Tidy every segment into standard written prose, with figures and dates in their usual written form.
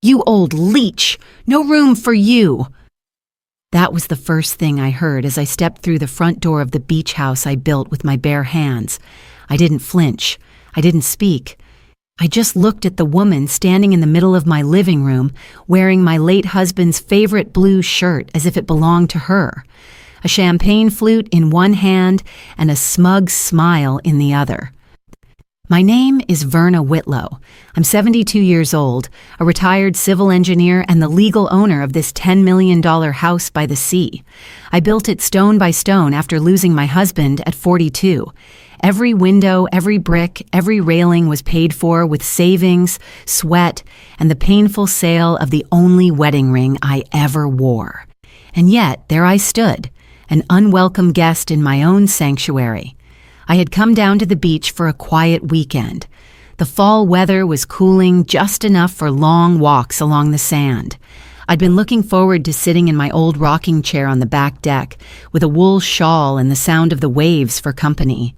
"You old leech! No room for you!" That was the first thing I heard as I stepped through the front door of the beach house I built with my bare hands. I didn't flinch. I didn't speak. I just looked at the woman standing in the middle of my living room, wearing my late husband's favorite blue shirt as if it belonged to her, a champagne flute in one hand and a smug smile in the other. My name is Verna Whitlow. I'm 72 years old, a retired civil engineer and the legal owner of this $10 million house by the sea. I built it stone by stone after losing my husband at 42. Every window, every brick, every railing was paid for with savings, sweat, and the painful sale of the only wedding ring I ever wore. And yet, there I stood, an unwelcome guest in my own sanctuary. I had come down to the beach for a quiet weekend. The fall weather was cooling just enough for long walks along the sand. I'd been looking forward to sitting in my old rocking chair on the back deck with a wool shawl and the sound of the waves for company.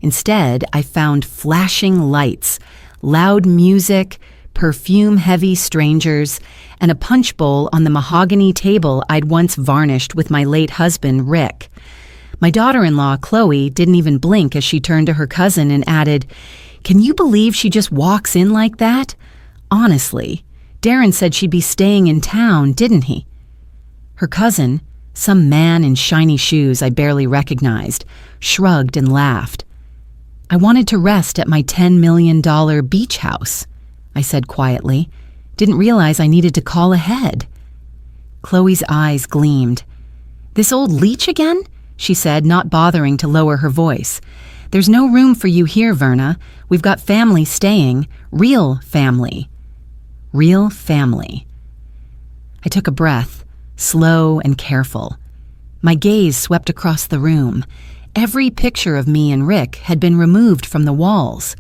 Instead, I found flashing lights, loud music, perfume-heavy strangers, and a punch bowl on the mahogany table I'd once varnished with my late husband, Rick. My daughter-in-law, Chloe, didn't even blink as she turned to her cousin and added, "Can you believe she just walks in like that? Honestly, Darren said she'd be staying in town, didn't he?" Her cousin, some man in shiny shoes I barely recognized, shrugged and laughed. "I wanted to rest at my $10 million beach house," I said quietly. "Didn't realize I needed to call ahead." Chloe's eyes gleamed. "This old leech again?" she said, not bothering to lower her voice. "There's no room for you here, Verna. We've got family staying. Real family." Real family. I took a breath, slow and careful. My gaze swept across the room. Every picture of me and Rick had been removed from the walls.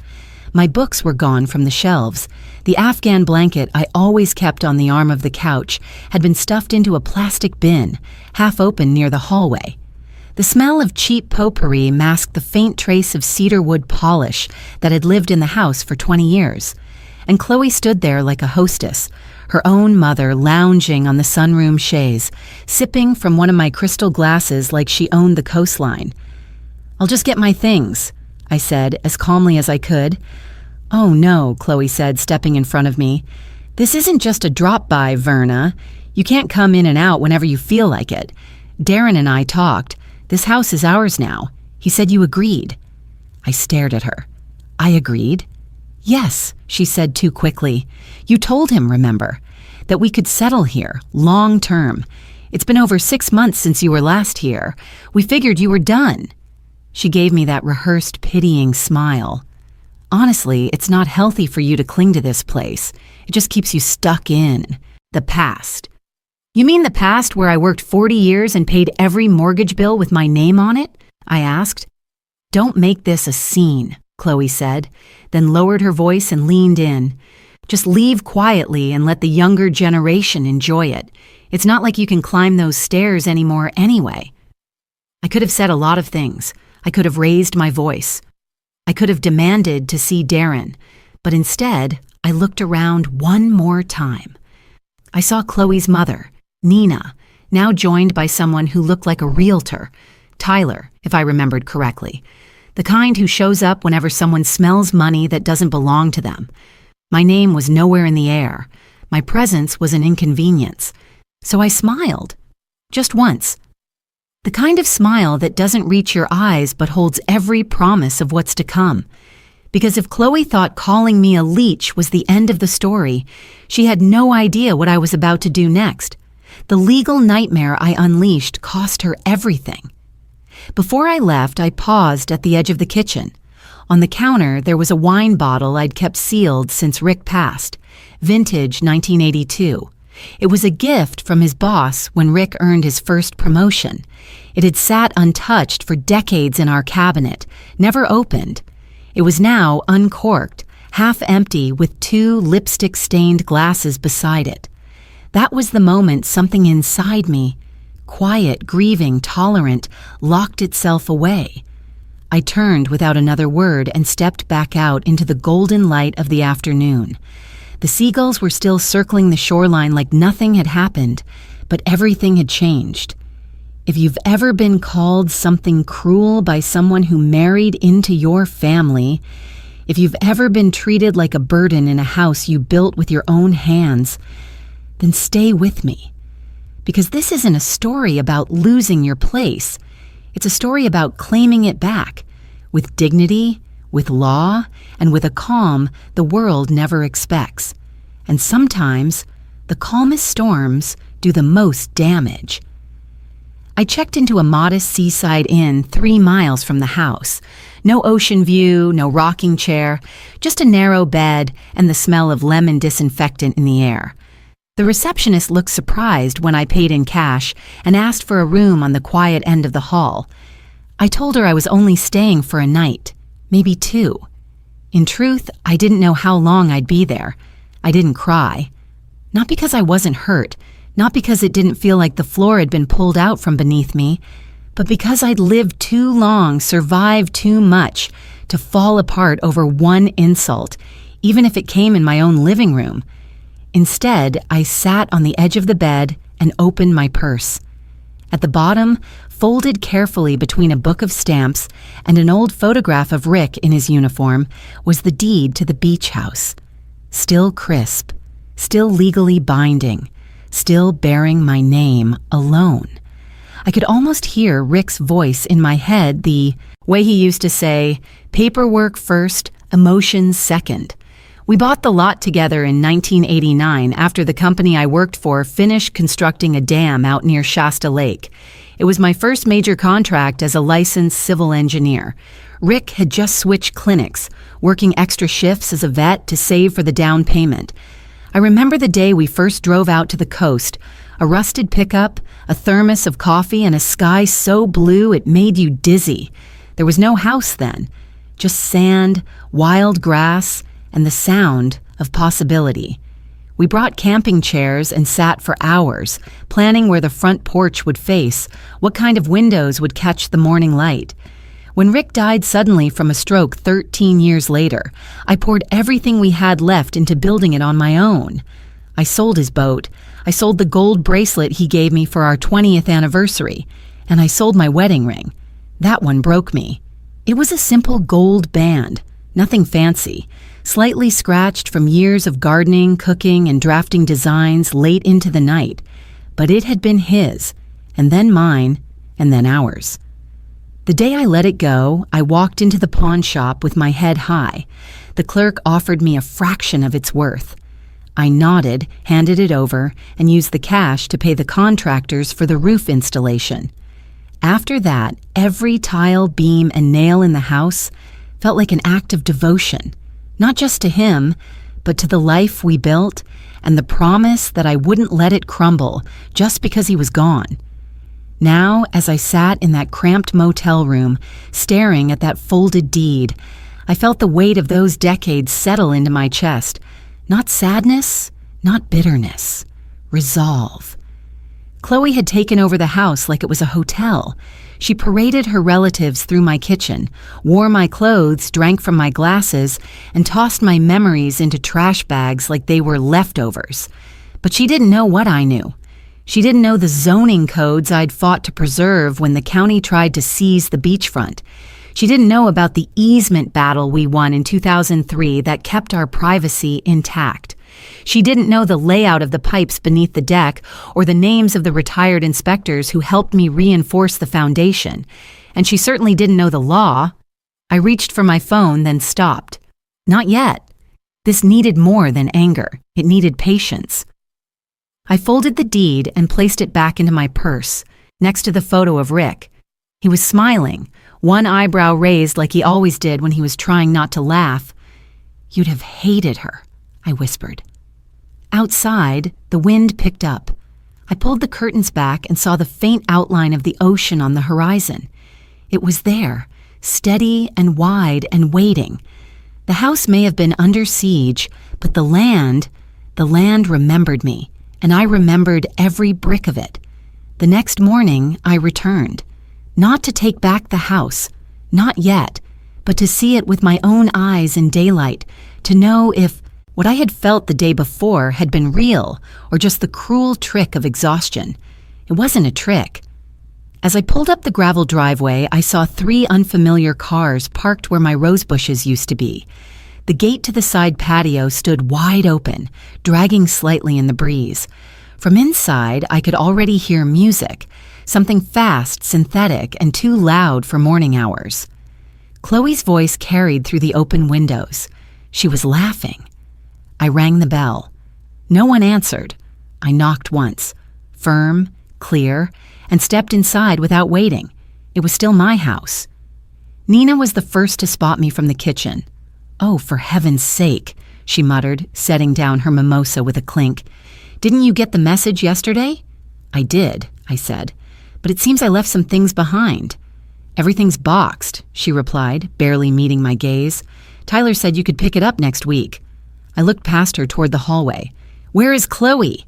My books were gone from the shelves. The Afghan blanket I always kept on the arm of the couch had been stuffed into a plastic bin, half open near the hallway. The smell of cheap potpourri masked the faint trace of cedarwood polish that had lived in the house for 20 years. And Chloe stood there like a hostess, her own mother lounging on the sunroom chaise, sipping from one of my crystal glasses like she owned the coastline. "I'll just get my things," I said, as calmly as I could. "Oh no," Chloe said, stepping in front of me. "This isn't just a drop-by, Verna. You can't come in and out whenever you feel like it. Darren and I talked. This house is ours now. He said you agreed." I stared at her. "I agreed?" "Yes," she said too quickly. "You told him, remember, that we could settle here, long term. It's been over 6 months since you were last here. We figured you were done." She gave me that rehearsed, pitying smile. "Honestly, it's not healthy for you to cling to this place. It just keeps you stuck in the past." "You mean the past where I worked 40 years and paid every mortgage bill with my name on it?" I asked. "Don't make this a scene," Chloe said, then lowered her voice and leaned in. "Just leave quietly and let the younger generation enjoy it. It's not like you can climb those stairs anymore anyway." I could have said a lot of things. I could have raised my voice. I could have demanded to see Darren, but instead, I looked around one more time. I saw Chloe's mother, Nina, now joined by someone who looked like a realtor, Tyler, if I remembered correctly, the kind who shows up whenever someone smells money that doesn't belong to them. My name was nowhere in the air. My presence was an inconvenience. So I smiled. Just once. The kind of smile that doesn't reach your eyes but holds every promise of what's to come. Because if Chloe thought calling me a leech was the end of the story, she had no idea what I was about to do next. The legal nightmare I unleashed cost her everything. Before I left, I paused at the edge of the kitchen. On the counter, there was a wine bottle I'd kept sealed since Rick passed, vintage 1982. It was a gift from his boss when Rick earned his first promotion. It had sat untouched for decades in our cabinet, never opened. It was now uncorked, half empty with 2 lipstick-stained glasses beside it. That was the moment something inside me, quiet, grieving, tolerant, locked itself away. I turned without another word and stepped back out into the golden light of the afternoon. The seagulls were still circling the shoreline like nothing had happened, but everything had changed. If you've ever been called something cruel by someone who married into your family, if you've ever been treated like a burden in a house you built with your own hands, then stay with me. Because this isn't a story about losing your place. It's a story about claiming it back, with dignity, with law, and with a calm the world never expects. And sometimes, the calmest storms do the most damage. I checked into a modest seaside inn 3 miles from the house. No ocean view, no rocking chair, just a narrow bed and the smell of lemon disinfectant in the air. The receptionist looked surprised when I paid in cash and asked for a room on the quiet end of the hall. I told her I was only staying for a night, maybe 2. In truth, I didn't know how long I'd be there. I didn't cry. Not because I wasn't hurt, not because it didn't feel like the floor had been pulled out from beneath me, but because I'd lived too long, survived too much, to fall apart over one insult, even if it came in my own living room. Instead, I sat on the edge of the bed and opened my purse. At the bottom, folded carefully between a book of stamps and an old photograph of Rick in his uniform, was the deed to the beach house. Still crisp, still legally binding, still bearing my name alone. I could almost hear Rick's voice in my head, the way he used to say, paperwork first, emotions second. We bought the lot together in 1989 after the company I worked for finished constructing a dam out near Shasta Lake. It was my first major contract as a licensed civil engineer. Rick had just switched clinics, working extra shifts as a vet to save for the down payment. I remember the day we first drove out to the coast, a rusted pickup, a thermos of coffee, and a sky so blue it made you dizzy. There was no house then, just sand, wild grass, and the sound of possibility. We brought camping chairs and sat for hours, planning where the front porch would face, what kind of windows would catch the morning light. When Rick died suddenly from a stroke 13 years later, I poured everything we had left into building it on my own. I sold his boat, I sold the gold bracelet he gave me for our 20th anniversary, and I sold my wedding ring. That one broke me. It was a simple gold band, nothing fancy, slightly scratched from years of gardening, cooking, and drafting designs late into the night. But it had been his, and then mine, and then ours. The day I let it go, I walked into the pawn shop with my head high. The clerk offered me a fraction of its worth. I nodded, handed it over, and used the cash to pay the contractors for the roof installation. After that, every tile, beam, and nail in the house felt like an act of devotion, not just to him, but to the life we built and the promise that I wouldn't let it crumble just because he was gone. Now, as I sat in that cramped motel room, staring at that folded deed, I felt the weight of those decades settle into my chest. Not sadness, not bitterness, resolve. Chloe had taken over the house like it was a hotel. She paraded her relatives through my kitchen, wore my clothes, drank from my glasses, and tossed my memories into trash bags like they were leftovers. But she didn't know what I knew. She didn't know the zoning codes I'd fought to preserve when the county tried to seize the beachfront. She didn't know about the easement battle we won in 2003 that kept our privacy intact. She didn't know the layout of the pipes beneath the deck or the names of the retired inspectors who helped me reinforce the foundation. And she certainly didn't know the law. I reached for my phone, then stopped. Not yet. This needed more than anger. It needed patience. I folded the deed and placed it back into my purse, next to the photo of Rick. He was smiling, one eyebrow raised like he always did when he was trying not to laugh. "You'd have hated her," I whispered. Outside, the wind picked up. I pulled the curtains back and saw the faint outline of the ocean on the horizon. It was there, steady and wide and waiting. The house may have been under siege, but the land remembered me, and I remembered every brick of it. The next morning, I returned. Not to take back the house, not yet, but to see it with my own eyes in daylight, to know if, What I had felt the day before had been real, or just the cruel trick of exhaustion. It wasn't a trick. As I pulled up the gravel driveway, I saw 3 unfamiliar cars parked where my rose bushes used to be. The gate to the side patio stood wide open, dragging slightly in the breeze. From inside, I could already hear music, something fast, synthetic, and too loud for morning hours. Chloe's voice carried through the open windows. She was laughing. I rang the bell. No one answered. I knocked once, firm, clear, and stepped inside without waiting. It was still my house. Nina was the first to spot me from the kitchen. "Oh, for heaven's sake," she muttered, setting down her mimosa with a clink. "Didn't you get the message yesterday?" "I did," I said, "but it seems I left some things behind." "Everything's boxed," she replied, barely meeting my gaze. "Tyler said you could pick it up next week." I looked past her toward the hallway. "Where is Chloe?"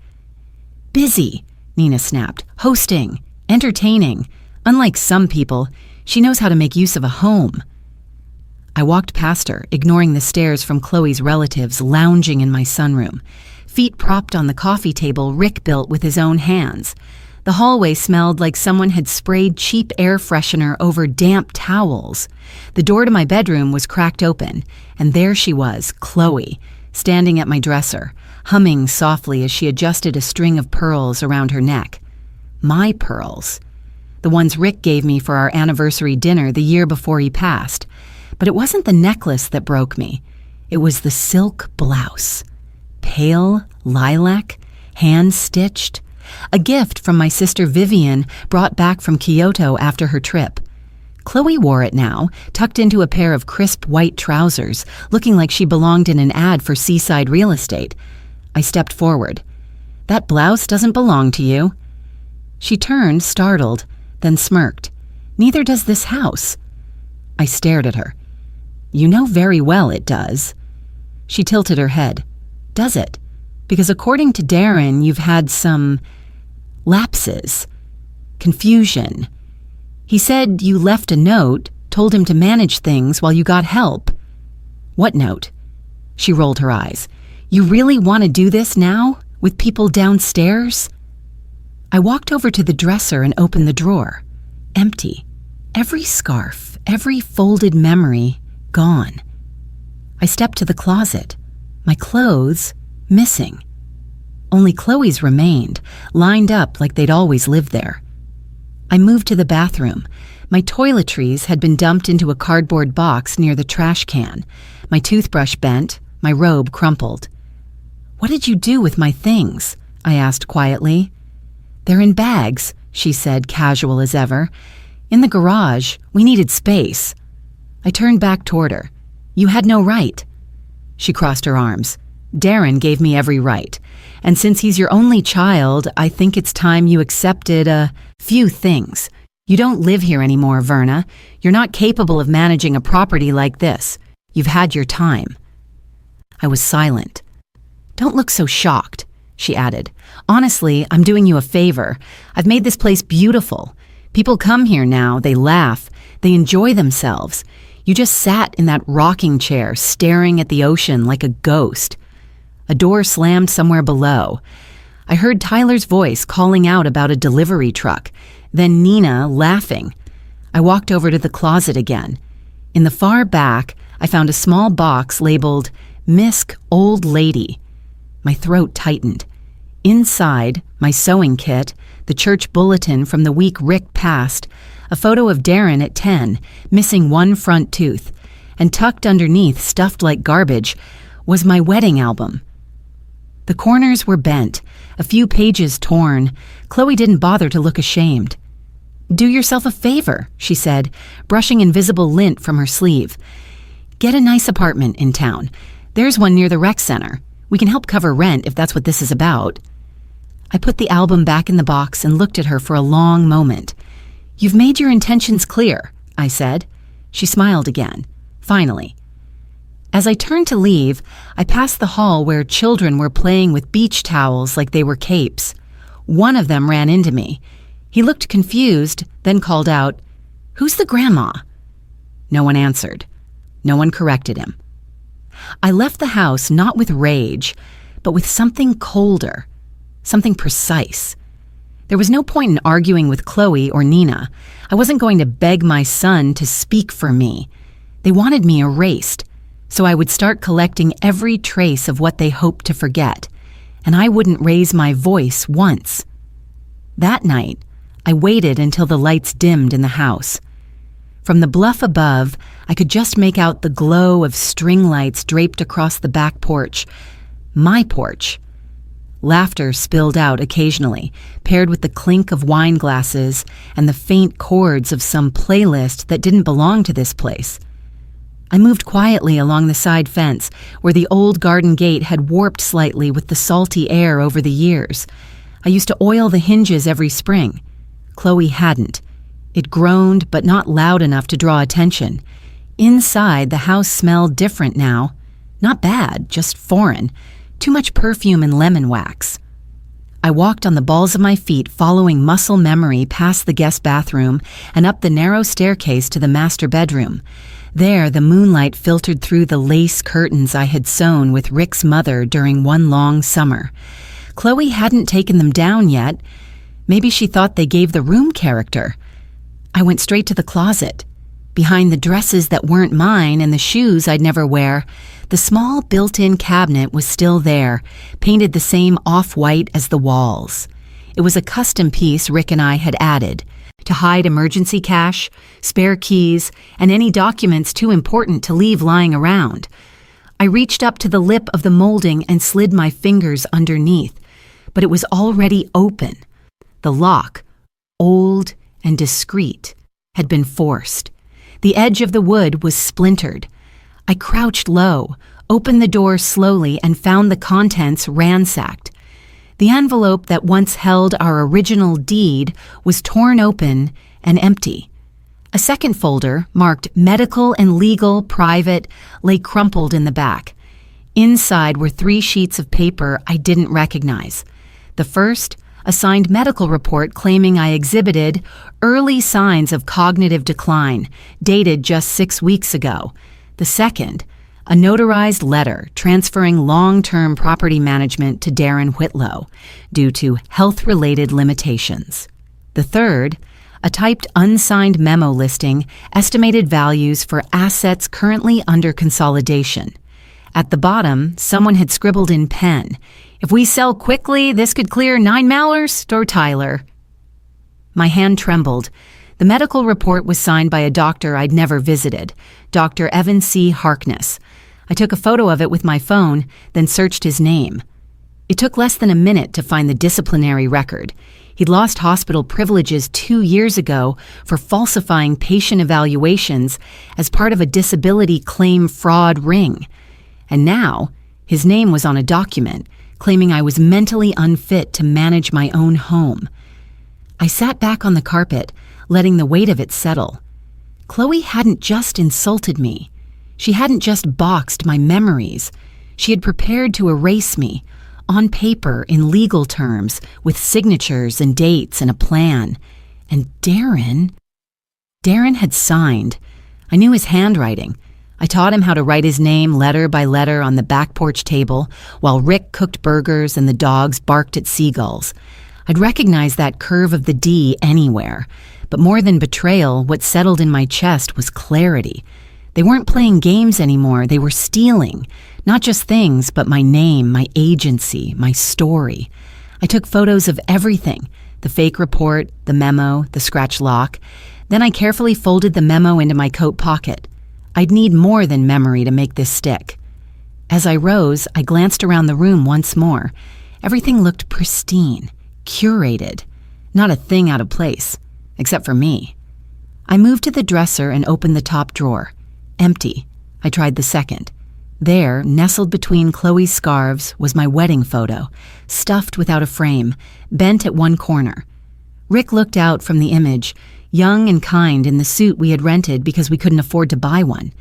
"Busy," Nina snapped. "Hosting. Entertaining. Unlike some people, she knows how to make use of a home." I walked past her, ignoring the stares from Chloe's relatives lounging in my sunroom, feet propped on the coffee table Rick built with his own hands. The hallway smelled like someone had sprayed cheap air freshener over damp towels. The door to my bedroom was cracked open, and there she was, Chloe, standing at my dresser, humming softly as she adjusted a string of pearls around her neck. My pearls. The ones Rick gave me for our anniversary dinner the year before he passed. But it wasn't the necklace that broke me. It was the silk blouse. Pale, lilac, hand-stitched. A gift from my sister Vivian, brought back from Kyoto after her trip. Chloe wore it now, tucked into a pair of crisp white trousers, looking like she belonged in an ad for seaside real estate. I stepped forward. "That blouse doesn't belong to you." She turned, startled, then smirked. "Neither does this house." I stared at her. "You know very well it does." She tilted her head. "Does it? Because according to Darren, you've had some lapses. Confusion. He said you left a note, told him to manage things while you got help." "What note?" She rolled her eyes. "You really want to do this now, with people downstairs?" I walked over to the dresser and opened the drawer. Empty. Every scarf, every folded memory, gone. I stepped to the closet. My clothes, missing. Only Chloe's remained, lined up like they'd always lived there. I moved to the bathroom. My toiletries had been dumped into a cardboard box near the trash can. My toothbrush bent, my robe crumpled. "What did you do with my things?" I asked quietly. "They're in bags," she said, casual as ever. "In the garage. We needed space." I turned back toward her. "You had no right." She crossed her arms. "Darren gave me every right. And since he's your only child, I think it's time you accepted a few things. You don't live here anymore, Verna. You're not capable of managing a property like this. You've had your time." I was silent. "Don't look so shocked," she added. "Honestly, I'm doing you a favor. I've made this place beautiful. People come here now, they laugh, they enjoy themselves. You just sat in that rocking chair, staring at the ocean like a ghost." A door slammed somewhere below. I heard Tyler's voice calling out about a delivery truck, then Nina laughing. I walked over to the closet again. In the far back, I found a small box labeled Misk Old Lady. My throat tightened. Inside, my sewing kit, the church bulletin from the week Rick passed, a photo of Darren at 10, missing one front tooth, and tucked underneath, stuffed like garbage, was my wedding album. The corners were bent, a few pages torn. Chloe didn't bother to look ashamed. "Do yourself a favor," she said, brushing invisible lint from her sleeve. "Get a nice apartment in town. There's one near the rec center. We can help cover rent if that's what this is about." I put the album back in the box and looked at her for a long moment. "You've made your intentions clear," I said. She smiled again. Finally. As I turned to leave, I passed the hall where children were playing with beach towels like they were capes. One of them ran into me. He looked confused, then called out, "Who's the grandma?" No one answered. No one corrected him. I left the house not with rage, but with something colder, something precise. There was no point in arguing with Chloe or Nina. I wasn't going to beg my son to speak for me. They wanted me erased, so I would start collecting every trace of what they hoped to forget, and I wouldn't raise my voice once. That night, I waited until the lights dimmed in the house. From the bluff above, I could just make out the glow of string lights draped across the back porch. My porch. Laughter spilled out occasionally, paired with the clink of wine glasses and the faint chords of some playlist that didn't belong to this place. I moved quietly along the side fence, where the old garden gate had warped slightly with the salty air over the years. I used to oil the hinges every spring. Chloe hadn't. It groaned, but not loud enough to draw attention. Inside, the house smelled different now. Not bad, just foreign. Too much perfume and lemon wax. I walked on the balls of my feet, following muscle memory past the guest bathroom and up the narrow staircase to the master bedroom. There, the moonlight filtered through the lace curtains I had sewn with Rick's mother during one long summer. Chloe hadn't taken them down yet. Maybe she thought they gave the room character. I went straight to the closet. Behind the dresses that weren't mine and the shoes I'd never wear, the small built-in cabinet was still there, painted the same off-white as the walls. It was a custom piece Rick and I had added to hide emergency cash, spare keys, and any documents too important to leave lying around. I reached up to the lip of the molding and slid my fingers underneath, but it was already open. The lock, old and discreet, had been forced. The edge of the wood was splintered. I crouched low, opened the door slowly, and found the contents ransacked. The envelope that once held our original deed was torn open and empty. A second folder, marked Medical and Legal Private, lay crumpled in the back. Inside were 3 sheets of paper I didn't recognize. The first, a signed medical report claiming I exhibited early signs of cognitive decline, dated just 6 weeks ago. The second, a notarized letter transferring long-term property management to Darren Whitlow due to health-related limitations. The third, a typed unsigned memo listing estimated values for assets currently under consolidation. At the bottom, someone had scribbled in pen, "If we sell quickly, this could clear $9 or Tyler." My hand trembled. The medical report was signed by a doctor I'd never visited, Dr. Evan C. Harkness. I took a photo of it with my phone, then searched his name. It took less than a minute to find the disciplinary record. He'd lost hospital privileges 2 years ago for falsifying patient evaluations as part of a disability claim fraud ring. And now, his name was on a document claiming I was mentally unfit to manage my own home. I sat back on the carpet, letting the weight of it settle. Chloe hadn't just insulted me. She hadn't just boxed my memories. She had prepared to erase me, on paper in legal terms, with signatures and dates and a plan. And Darren had signed. I knew his handwriting. I taught him how to write his name letter by letter on the back porch table while Rick cooked burgers and the dogs barked at seagulls. I'd recognize that curve of the D anywhere. But more than betrayal, what settled in my chest was clarity. They weren't playing games anymore. They were stealing. Not just things, but my name, my agency, my story. I took photos of everything. The fake report, the memo, the scratch lock. Then I carefully folded the memo into my coat pocket. I'd need more than memory to make this stick. As I rose, I glanced around the room once more. Everything looked pristine, curated. Not a thing out of place, except for me. I moved to the dresser and opened the top drawer. Empty. I tried the second. There, nestled between Chloe's scarves, was my wedding photo, stuffed without a frame, bent at one corner. Rick looked out from the image, young and kind in the suit we had rented because we couldn't afford to buy one.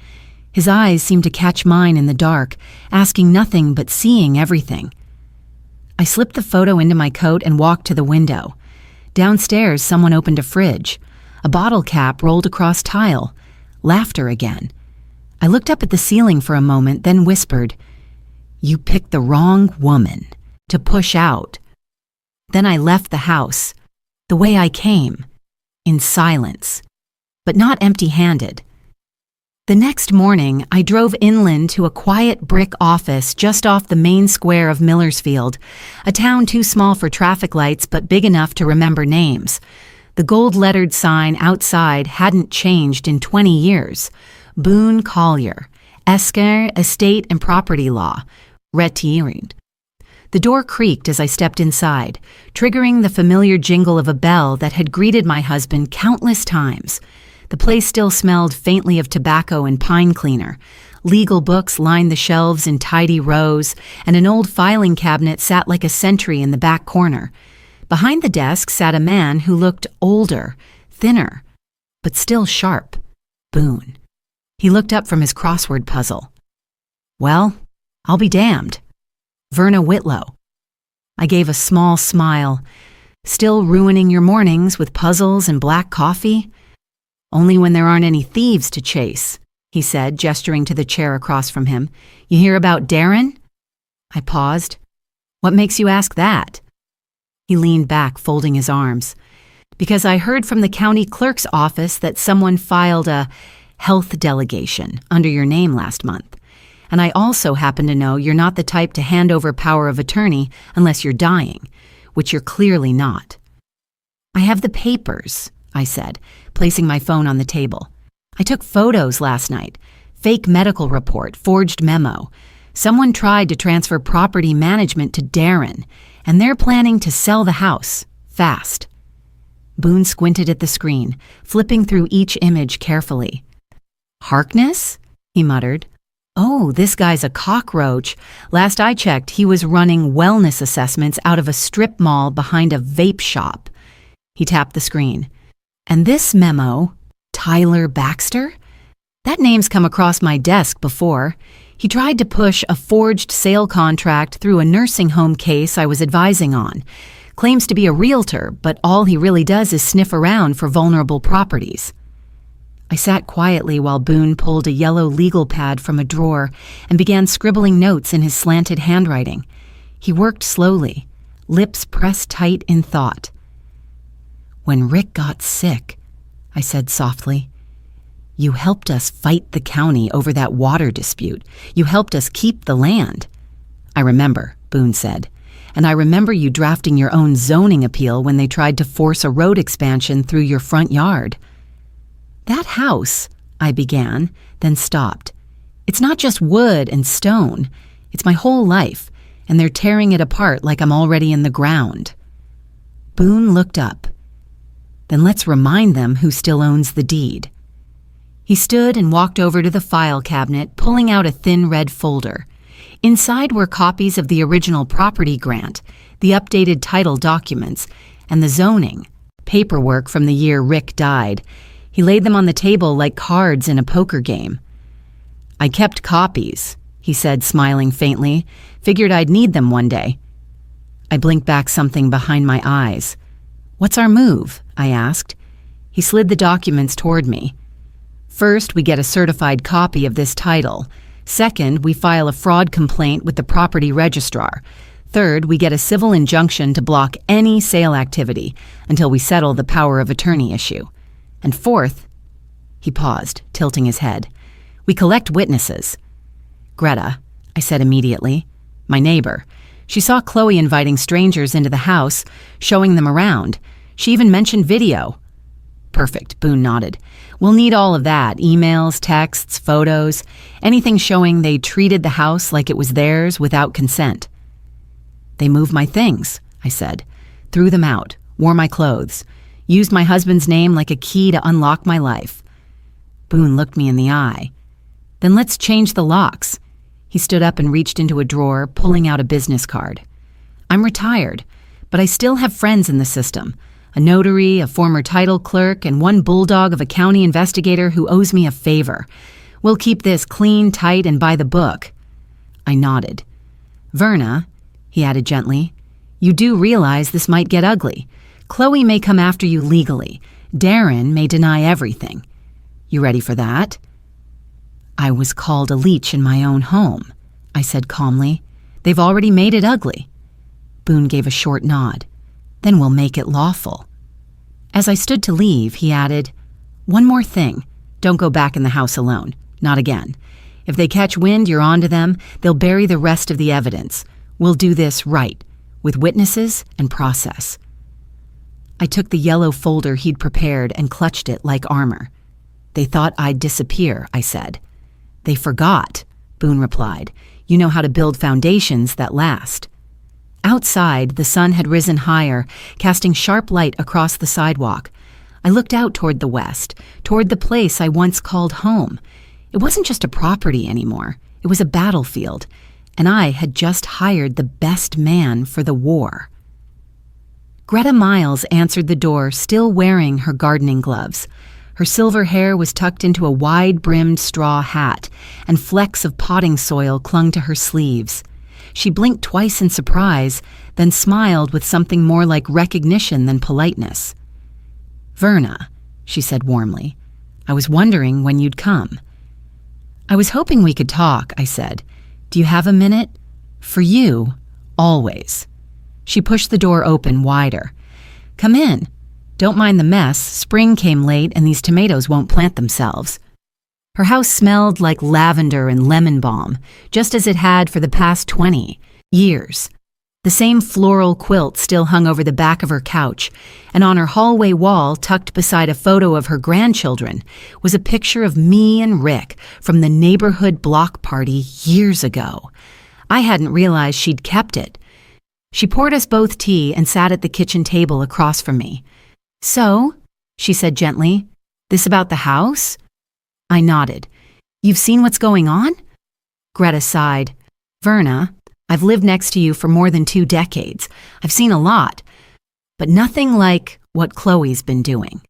His eyes seemed to catch mine in the dark, asking nothing but seeing everything. I slipped the photo into my coat and walked to the window. Downstairs, someone opened a fridge. A bottle cap rolled across tile. Laughter again. I looked up at the ceiling for a moment, then whispered, "You picked the wrong woman to push out." Then I left the house, the way I came, in silence, but not empty-handed. The next morning, I drove inland to a quiet brick office just off the main square of Millersfield, a town too small for traffic lights but big enough to remember names. The gold-lettered sign outside hadn't changed in 20 years. Boone Collier, Esker Estate and Property Law, Retiring. The door creaked as I stepped inside, triggering the familiar jingle of a bell that had greeted my husband countless times. The place still smelled faintly of tobacco and pine cleaner. Legal books lined the shelves in tidy rows, and an old filing cabinet sat like a sentry in the back corner. Behind the desk sat a man who looked older, thinner, but still sharp. Boone. He looked up from his crossword puzzle. "Well, I'll be damned. Verna Whitlow." I gave a small smile. "Still ruining your mornings with puzzles and black coffee?" "Only when there aren't any thieves to chase," he said, gesturing to the chair across from him. "You hear about Darren?" I paused. "What makes you ask that?" He leaned back, folding his arms. "Because I heard from the county clerk's office that someone filed a health delegation under your name last month. And I also happen to know you're not the type to hand over power of attorney unless you're dying, which you're clearly not." "I have the papers," I said, placing my phone on the table. "I took photos last night. Fake medical report, forged memo. Someone tried to transfer property management to Darren, and they're planning to sell the house, fast." Boone squinted at the screen, flipping through each image carefully. "Harkness?" he muttered. "Oh, this guy's a cockroach. Last I checked, he was running wellness assessments out of a strip mall behind a vape shop." He tapped the screen. "And this memo, Tyler Baxter? That name's come across my desk before. He tried to push a forged sale contract through a nursing home case I was advising on. Claims to be a realtor, but all he really does is sniff around for vulnerable properties." I sat quietly while Boone pulled a yellow legal pad from a drawer and began scribbling notes in his slanted handwriting. He worked slowly, lips pressed tight in thought. "When Rick got sick," I said softly, "you helped us fight the county over that water dispute. You helped us keep the land." "I remember," Boone said, "and I remember you drafting your own zoning appeal when they tried to force a road expansion through your front yard." "That house," I began, then stopped. "It's not just wood and stone. It's my whole life, and they're tearing it apart like I'm already in the ground." Boone looked up. "Then let's remind them who still owns the deed." He stood and walked over to the file cabinet, pulling out a thin red folder. Inside were copies of the original property grant, the updated title documents, and the zoning, paperwork from the year Rick died. He laid them on the table like cards in a poker game. "I kept copies," he said, smiling faintly. "Figured I'd need them one day." I blinked back something behind my eyes. "What's our move?" I asked. He slid the documents toward me. "First, we get a certified copy of this title. Second, we file a fraud complaint with the property registrar. Third, we get a civil injunction to block any sale activity until we settle the power of attorney issue. And fourth," he paused, tilting his head, "we collect witnesses." "Greta," I said immediately. "My neighbor. She saw Chloe inviting strangers into the house, showing them around. She even mentioned video." "Perfect," Boone nodded. "We'll need all of that, emails, texts, photos, anything showing they treated the house like it was theirs without consent." "They moved my things," I said. "Threw them out, wore my clothes. Used my husband's name like a key to unlock my life." Boone looked me in the eye. "Then let's change the locks." He stood up and reached into a drawer, pulling out a business card. "I'm retired, but I still have friends in the system. A notary, a former title clerk, and one bulldog of a county investigator who owes me a favor. We'll keep this clean, tight, and by the book." I nodded. "Verna," he added gently, "you do realize this might get ugly. Chloe may come after you legally. Darren may deny everything. You ready for that?" I was called a leech in my own home, I said calmly. They've already made it ugly. Boone gave a short nod. Then we'll make it lawful. As I stood to leave, he added, one more thing. Don't go back in the house alone. Not again. If they catch wind you're onto them, they'll bury the rest of the evidence. We'll do this right, with witnesses and process. I took the yellow folder he'd prepared and clutched it like armor. They thought I'd disappear, I said. They forgot, Boone replied. You know how to build foundations that last. Outside, the sun had risen higher, casting sharp light across the sidewalk. I looked out toward the west, toward the place I once called home. It wasn't just a property anymore. It was a battlefield, and I had just hired the best man for the war. Greta Miles answered the door, still wearing her gardening gloves. Her silver hair was tucked into a wide-brimmed straw hat, and flecks of potting soil clung to her sleeves. She blinked twice in surprise, then smiled with something more like recognition than politeness. Verna, she said warmly, I was wondering when you'd come. I was hoping we could talk, I said. Do you have a minute? For you, always. She pushed the door open wider. Come in. Don't mind the mess. Spring came late and these tomatoes won't plant themselves. Her house smelled like lavender and lemon balm, just as it had for the past 20 years. The same floral quilt still hung over the back of her couch, and on her hallway wall, tucked beside a photo of her grandchildren, was a picture of me and Rick from the neighborhood block party years ago. I hadn't realized she'd kept it. She poured us both tea and sat at the kitchen table across from me. So, she said gently, this about the house? I nodded. You've seen what's going on? Greta sighed. Verna, I've lived next to you for more than 2 decades. I've seen a lot, but nothing like what Chloe's been doing.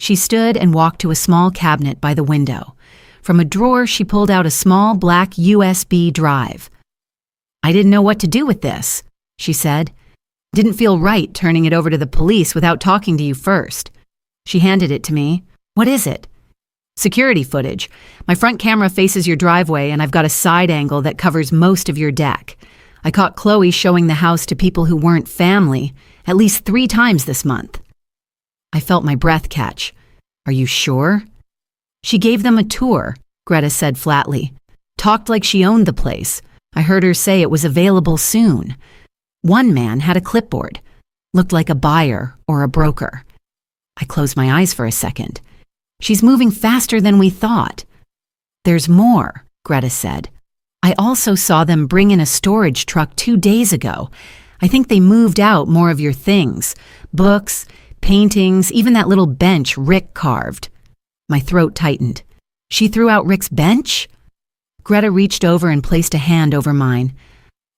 She stood and walked to a small cabinet by the window. From a drawer, she pulled out a small black USB drive. I didn't know what to do with this, she said. Didn't feel right turning it over to the police without talking to you first. She handed it to me. What is it? Security footage. My front camera faces your driveway and I've got a side angle that covers most of your deck. I caught Chloe showing the house to people who weren't family at least 3 times this month. I felt my breath catch. Are you sure? She gave them a tour, Greta said flatly. Talked like she owned the place. I heard her say it was available soon. One man had a clipboard. Looked like a buyer or a broker. I closed my eyes for a second. She's moving faster than we thought. There's more, Greta said. I also saw them bring in a storage truck 2 days ago. I think they moved out more of your things. Books, paintings, even that little bench Rick carved. My throat tightened. She threw out Rick's bench? Greta reached over and placed a hand over mine.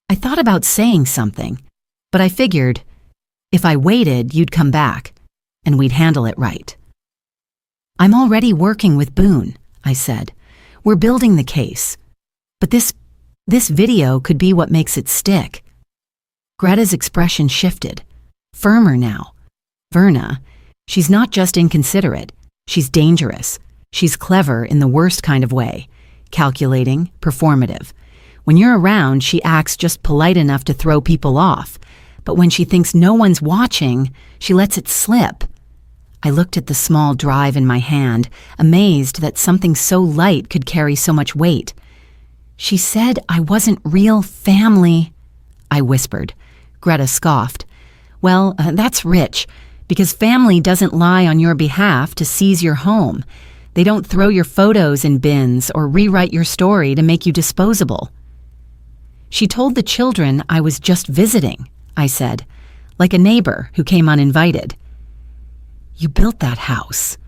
I thought about saying something, but I figured, if I waited, you'd come back, and we'd handle it right. I'm already working with Boone, I said. We're building the case. But this video could be what makes it stick. Greta's expression shifted, firmer now. Verna, she's not just inconsiderate. She's dangerous. She's clever in the worst kind of way. Calculating, performative. When you're around, she acts just polite enough to throw people off. But when she thinks no one's watching, she lets it slip. I looked at the small drive in my hand, amazed that something so light could carry so much weight. She said I wasn't real family, I whispered. Greta scoffed. Well, that's rich, because family doesn't lie on your behalf to seize your home. They don't throw your photos in bins or rewrite your story to make you disposable. She told the children I was just visiting, I said, like a neighbor who came uninvited. You built that house,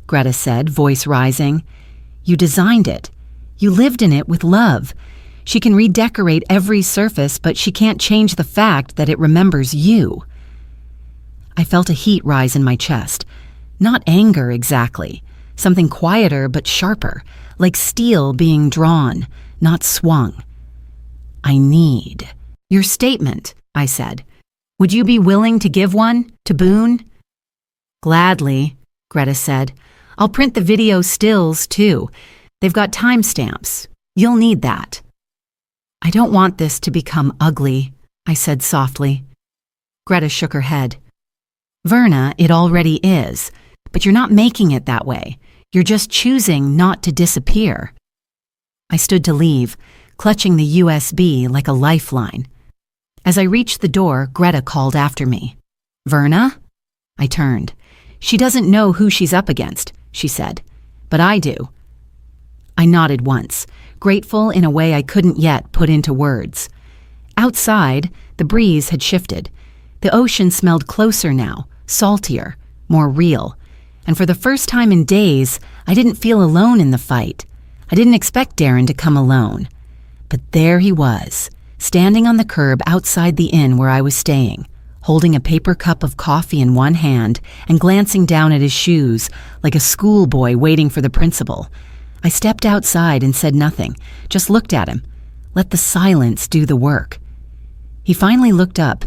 Greta said, voice rising. You designed it. You lived in it with love. She can redecorate every surface, but she can't change the fact that it remembers you. I felt a heat rise in my chest. Not anger exactly. Something quieter but sharper, like steel being drawn, not swung. I need your statement, I said. Would you be willing to give one to Boone? Gladly, Greta said. I'll print the video stills, too. They've got timestamps. You'll need that. I don't want this to become ugly, I said softly. Greta shook her head. Verna, it already is, but you're not making it that way. You're just choosing not to disappear. I stood to leave, clutching the USB like a lifeline. As I reached the door, Greta called after me. Verna? I turned. She doesn't know who she's up against, she said, but I do. I nodded once, grateful in a way I couldn't yet put into words. Outside, the breeze had shifted. The ocean smelled closer now, saltier, more real. And for the first time in days, I didn't feel alone in the fight. I didn't expect Darren to come alone. But there he was, standing on the curb outside the inn where I was staying, holding a paper cup of coffee in one hand and glancing down at his shoes like a schoolboy waiting for the principal. I stepped outside and said nothing, just looked at him, let the silence do the work. He finally looked up.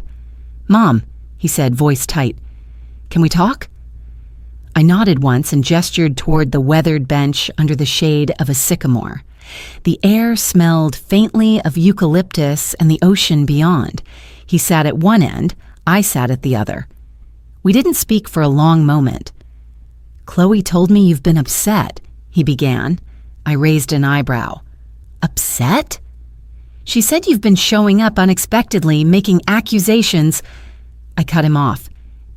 Mom, he said, voice tight, can we talk? I nodded once and gestured toward the weathered bench under the shade of a sycamore. The air smelled faintly of eucalyptus and the ocean beyond. He sat at one end, I sat at the other. We didn't speak for a long moment. Chloe told me you've been upset, he began. I raised an eyebrow. Upset? She said you've been showing up unexpectedly, making accusations. I cut him off.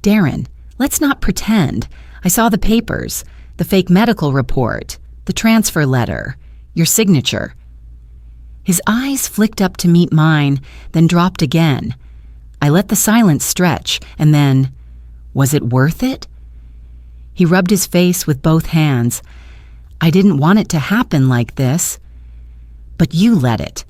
Darren, let's not pretend. I saw the papers, the fake medical report, the transfer letter, your signature. His eyes flicked up to meet mine, then dropped again. I let the silence stretch, and then, was it worth it? He rubbed his face with both hands. I didn't want it to happen like this. But you let it.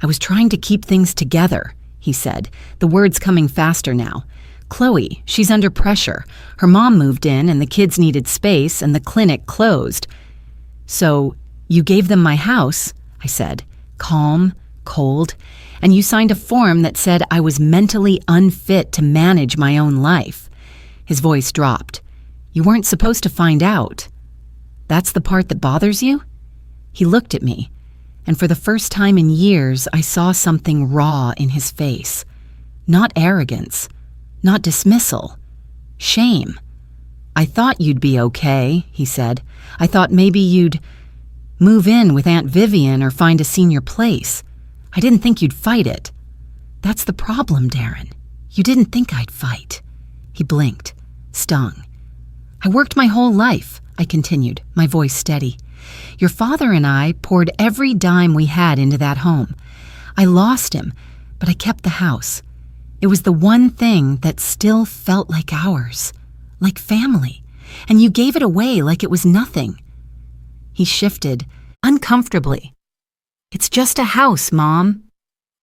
I was trying to keep things together, he said, the words coming faster now. Chloe, she's under pressure. Her mom moved in and the kids needed space and the clinic closed. So, you gave them my house, I said, calm, cold, and you signed a form that said I was mentally unfit to manage my own life. His voice dropped. You weren't supposed to find out. That's the part that bothers you? He looked at me, and for the first time in years, I saw something raw in his face. Not arrogance, not dismissal, shame. I thought you'd be okay, he said. I thought maybe you'd move in with Aunt Vivian or find a senior place. I didn't think you'd fight it. That's the problem, Darren. You didn't think I'd fight. He blinked, stung. I worked my whole life, I continued, my voice steady. Your father and I poured every dime we had into that home. I lost him, but I kept the house. It was the one thing that still felt like ours, like family, and you gave it away like it was nothing. He shifted, uncomfortably. It's just a house, Mom.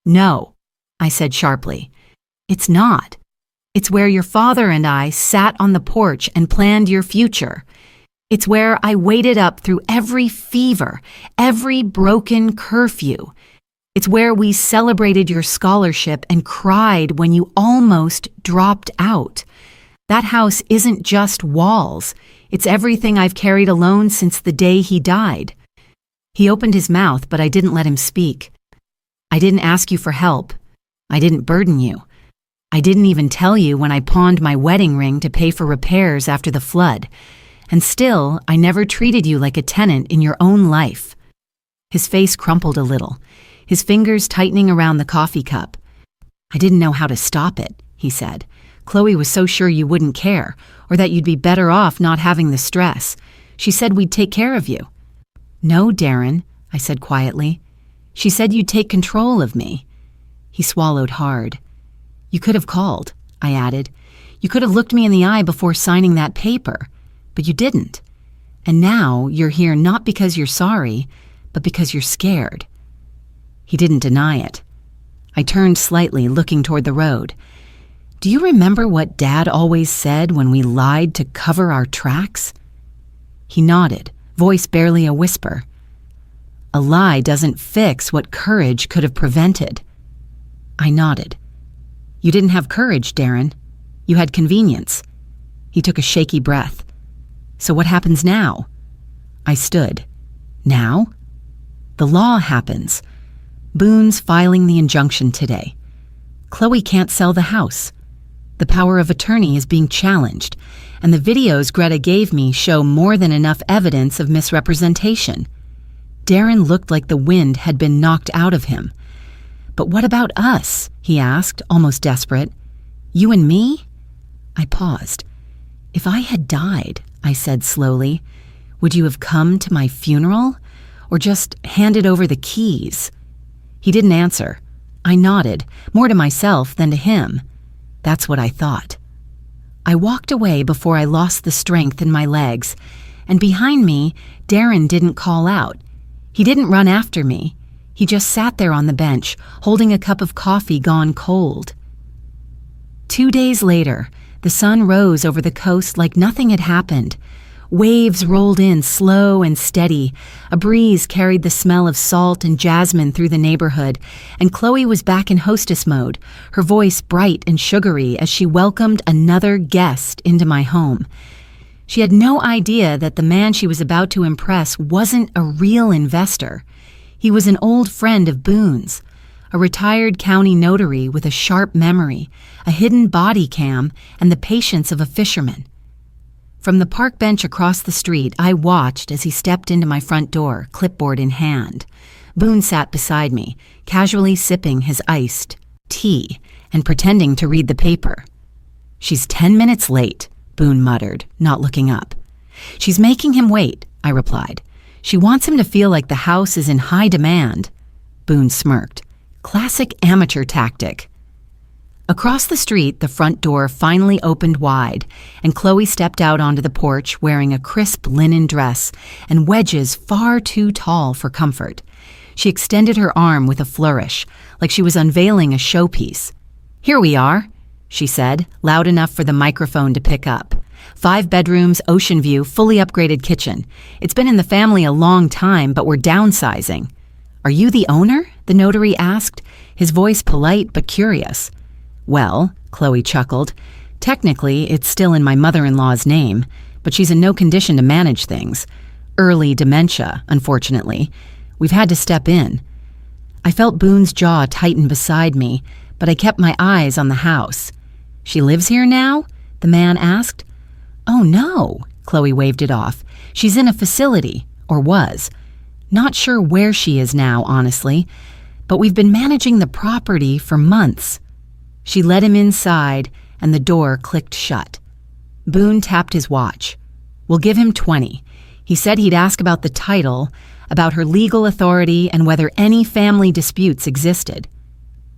No, I said sharply. It's not. It's where your father and I sat on the porch and planned your future. It's where I waited up through every fever, every broken curfew. It's where we celebrated your scholarship and cried when you almost dropped out. That house isn't just walls. It's everything I've carried alone since the day he died. He opened his mouth, but I didn't let him speak. I didn't ask you for help. I didn't burden you. I didn't even tell you when I pawned my wedding ring to pay for repairs after the flood. And still, I never treated you like a tenant in your own life. His face crumpled a little, his fingers tightening around the coffee cup. I didn't know how to stop it, he said. Chloe was so sure you wouldn't care, or that you'd be better off not having the stress. She said we'd take care of you. No, Darren, I said quietly. She said you'd take control of me. He swallowed hard. You could have called, I added. You could have looked me in the eye before signing that paper, but you didn't. And now you're here not because you're sorry, but because you're scared. He didn't deny it. I turned slightly, looking toward the road. Do you remember what Dad always said when we lied to cover our tracks? He nodded, voice barely a whisper. A lie doesn't fix what courage could have prevented. I nodded. You didn't have courage, Darren. You had convenience. He took a shaky breath. So what happens now? I stood. Now? The law happens. Boone's filing the injunction today. Chloe can't sell the house. The power of attorney is being challenged, and the videos Greta gave me show more than enough evidence of misrepresentation. Darren looked like the wind had been knocked out of him. "But what about us?" he asked, almost desperate. "You and me?" I paused. "If I had died," I said slowly, "would you have come to my funeral? Or just handed over the keys?" He didn't answer. I nodded, more to myself than to him. That's what I thought. I walked away before I lost the strength in my legs, and behind me, Darren didn't call out. He didn't run after me. He just sat there on the bench, holding a cup of coffee gone cold. 2 days later, the sun rose over the coast like nothing had happened. Waves rolled in slow and steady. A breeze carried the smell of salt and jasmine through the neighborhood, and Chloe was back in hostess mode, her voice bright and sugary as she welcomed another guest into my home. She had no idea that the man she was about to impress wasn't a real investor. He was an old friend of Boone's, a retired county notary with a sharp memory, a hidden body cam, and the patience of a fisherman. From the park bench across the street, I watched as he stepped into my front door, clipboard in hand. Boone sat beside me, casually sipping his iced tea and pretending to read the paper. "She's 10 minutes late," Boone muttered, not looking up. "She's making him wait," I replied. "She wants him to feel like the house is in high demand." Boone smirked. Classic amateur tactic. Across the street, the front door finally opened wide, and Chloe stepped out onto the porch wearing a crisp linen dress and wedges far too tall for comfort. She extended her arm with a flourish, like she was unveiling a showpiece. "Here we are," she said, loud enough for the microphone to pick up. 5 bedrooms, ocean view, fully upgraded kitchen. It's been in the family a long time, but we're downsizing. "Are you the owner?" the notary asked, his voice polite but curious. "Well," Chloe chuckled, "technically it's still in my mother-in-law's name, but she's in no condition to manage things. Early dementia, unfortunately. We've had to step in." I felt Boone's jaw tighten beside me, but I kept my eyes on the house. "She lives here now?" the man asked. "Oh no," Chloe waved it off. "She's in a facility, or was. Not sure where she is now, honestly, but we've been managing the property for months." She led him inside, and the door clicked shut. Boone tapped his watch. "We'll give him 20. He said he'd ask about the title, about her legal authority, and whether any family disputes existed."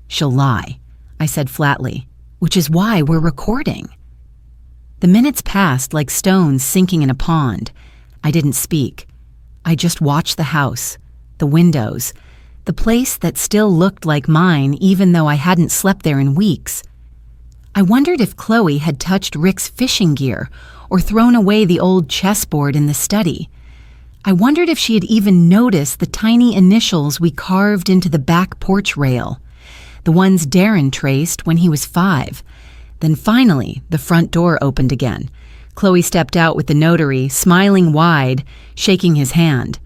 "She'll lie," I said flatly, "which is why we're recording." The minutes passed like stones sinking in a pond. I didn't speak. I just watched the house, the windows, the place that still looked like mine even though I hadn't slept there in weeks. I wondered if Chloe had touched Rick's fishing gear or thrown away the old chessboard in the study. I wondered if she had even noticed the tiny initials we carved into the back porch rail, the ones Darren traced when he was 5. Then finally, the front door opened again. Chloe stepped out with the notary, smiling wide, shaking his hand.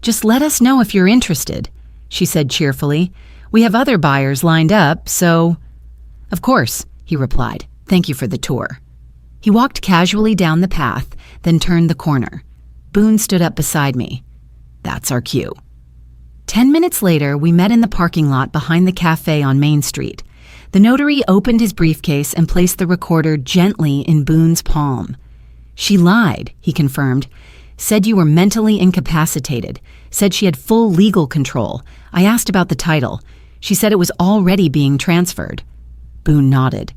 "Just let us know if you're interested," she said cheerfully. "We have other buyers lined up, so—" "Of course," he replied. "Thank you for the tour." He walked casually down the path, then turned the corner. Boone stood up beside me. "That's our cue." 10 minutes later, we met in the parking lot behind the cafe on Main Street. The notary opened his briefcase and placed the recorder gently in Boone's palm. "She lied," he confirmed. "Said you were mentally incapacitated. Said she had full legal control. I asked about the title. She said it was already being transferred." Boone nodded.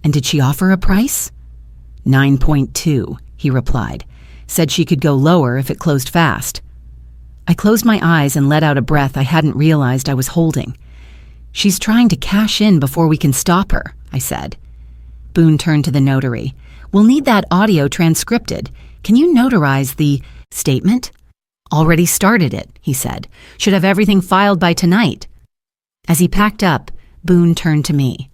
"And did she offer a price?" 9.2, he replied. "Said she could go lower if it closed fast." I closed my eyes and let out a breath I hadn't realized I was holding. "She's trying to cash in before we can stop her," I said. Boone turned to the notary. "We'll need that audio transcripted. Can you notarize the statement?" "Already started it," he said. "Should have everything filed by tonight." As he packed up, Boone turned to me.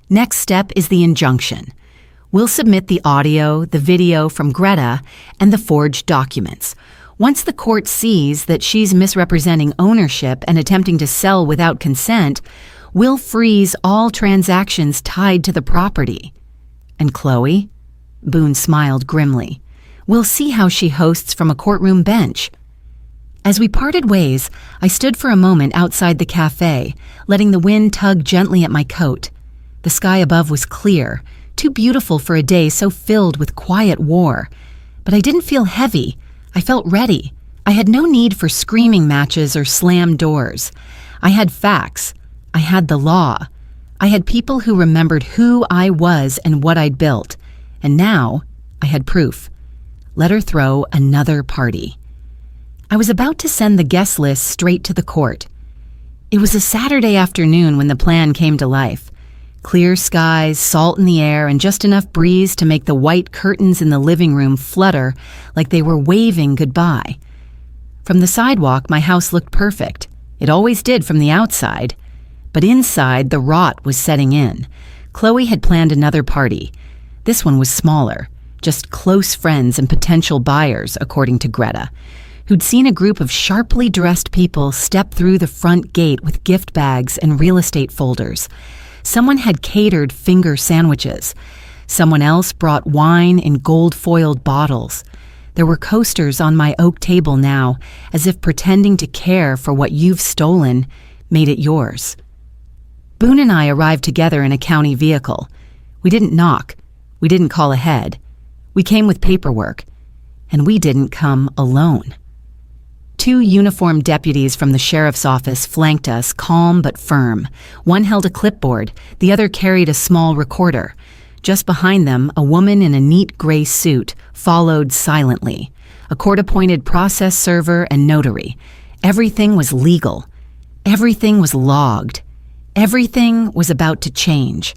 "Next step is the injunction. We'll submit the audio, the video from Greta, and the forged documents. Once the court sees that she's misrepresenting ownership and attempting to sell without consent, we'll freeze all transactions tied to the property. And Chloe? Boone smiled grimly. We'll see how she hosts from a courtroom bench. As we parted ways, I stood for a moment outside the cafe, letting the wind tug gently at my coat. The sky above was clear, too beautiful for a day so filled with quiet war. But I didn't feel heavy. I felt ready. I had no need for screaming matches or slammed doors. I had facts. I had the law. I had people who remembered who I was and what I'd built. And now I had proof. Let her throw another party. I was about to send the guest list straight to the court. It was a Saturday afternoon when the plan came to life. Clear skies, salt in the air, and just enough breeze to make the white curtains in the living room flutter like they were waving goodbye. From the sidewalk, my house looked perfect. It always did from the outside. But inside, the rot was setting in. Chloe had planned another party. This one was smaller, just close friends and potential buyers, according to Greta, who'd seen a group of sharply dressed people step through the front gate with gift bags and real estate folders. Someone had catered finger sandwiches. Someone else brought wine in gold-foiled bottles. There were coasters on my oak table now, as if pretending to care for what you've stolen made it yours. Boone and I arrived together in a county vehicle. We didn't knock. We didn't call ahead. We came with paperwork. And we didn't come alone. 2 uniformed deputies from the sheriff's office flanked us, calm but firm. One held a clipboard, the other carried a small recorder. Just behind them, a woman in a neat gray suit followed silently. A court-appointed process server and notary. Everything was legal. Everything was logged. Everything was about to change.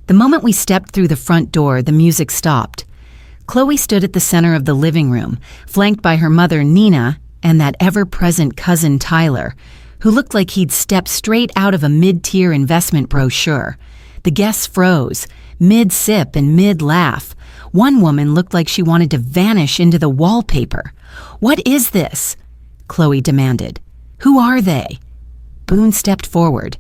The moment we stepped through the front door, the music stopped. Chloe stood at the center of the living room, flanked by her mother, Nina, and that ever-present cousin Tyler, who looked like he'd stepped straight out of a mid-tier investment brochure. The guests froze, mid-sip and mid-laugh. One woman looked like she wanted to vanish into the wallpaper. "What is this?" Chloe demanded. "Who are they?" Boone stepped forward.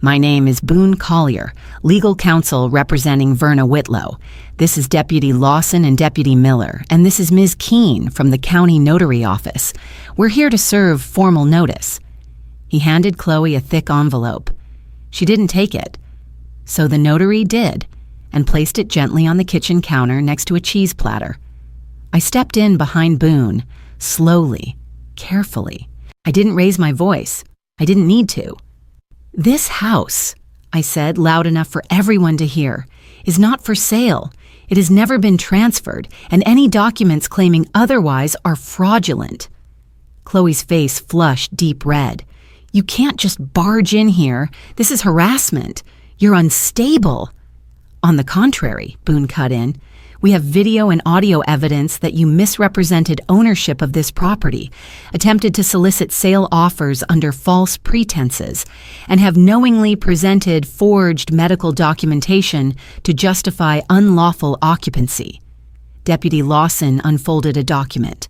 "My name is Boone Collier, legal counsel representing Verna Whitlow. This is Deputy Lawson and Deputy Miller, and this is Ms. Keene from the county notary office. We're here to serve formal notice." He handed Chloe a thick envelope. She didn't take it. So the notary did, and placed it gently on the kitchen counter next to a cheese platter. I stepped in behind Boone, slowly, carefully. I didn't raise my voice. I didn't need to. "This house," I said loud enough for everyone to hear, "is not for sale. It has never been transferred, and any documents claiming otherwise are fraudulent." Chloe's face flushed deep red. "You can't just barge in here. This is harassment. You're unstable." "On the contrary," Boone cut in, "we have video and audio evidence that you misrepresented ownership of this property, attempted to solicit sale offers under false pretenses, and have knowingly presented forged medical documentation to justify unlawful occupancy." Deputy Lawson unfolded a document.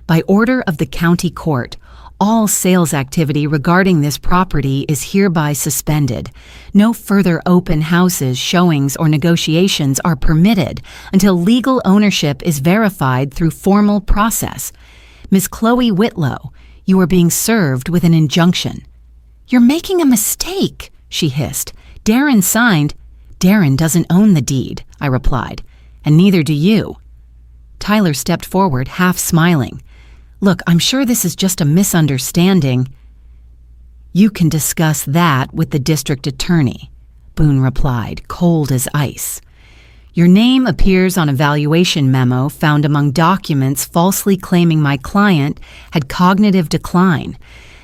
"By order of the county court, all sales activity regarding this property is hereby suspended. No further open houses, showings, or negotiations are permitted until legal ownership is verified through formal process. Ms. Chloe Whitlow, you are being served with an injunction." "You're making a mistake," she hissed. "Darren signed—" "Darren doesn't own the deed," I replied, "and neither do you." Tyler stepped forward, half smiling. "Look, I'm sure this is just a misunderstanding." "You can discuss that with the district attorney," Boone replied, cold as ice. "Your name appears on a valuation memo found among documents falsely claiming my client had cognitive decline.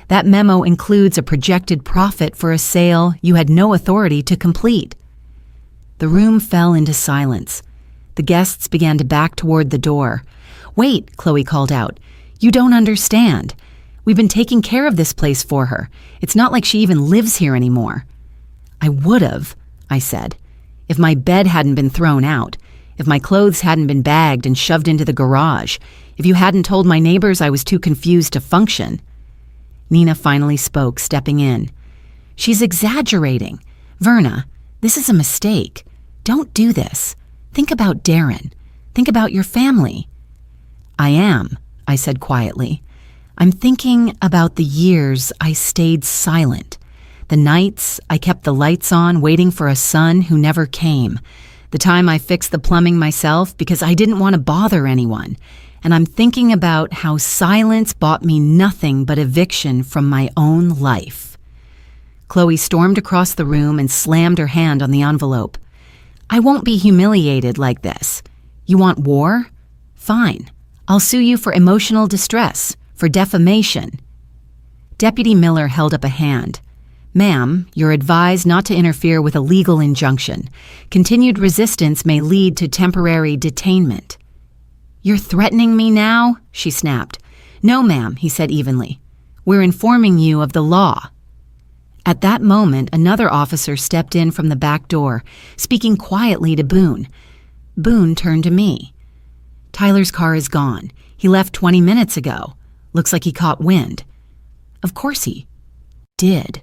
That memo includes a projected profit for a sale you had no authority to complete." The room fell into silence. The guests began to back toward the door. "Wait," Chloe called out. "You don't understand. We've been taking care of this place for her. It's not like she even lives here anymore." "I would have," I said, "if my bed hadn't been thrown out. if my clothes hadn't been bagged and shoved into the garage, if you hadn't told my neighbors I was too confused to function. Nina finally spoke, stepping in. She's exaggerating. Verna, this is a mistake. Don't do this. Think about Darren. Think about your family. I am, I said quietly. I'm thinking about the years I stayed silent. The nights I kept the lights on waiting for a son who never came. The time I fixed the plumbing myself because I didn't want to bother anyone. And I'm thinking about how silence bought me nothing but eviction from my own life. Chloe stormed across the room and slammed her hand on the envelope. I won't be humiliated like this. You want war? Fine. I'll sue you for emotional distress, for defamation. Deputy Miller held up a hand. Ma'am, you're advised not to interfere with a legal injunction. Continued resistance may lead to temporary detainment. You're threatening me now? She snapped. No, ma'am, he said evenly. We're informing you of the law. At that moment, another officer stepped in from the back door, speaking quietly to Boone. Boone turned to me. Tyler's car is gone. He left 20 minutes ago. Looks like he caught wind. Of course he did,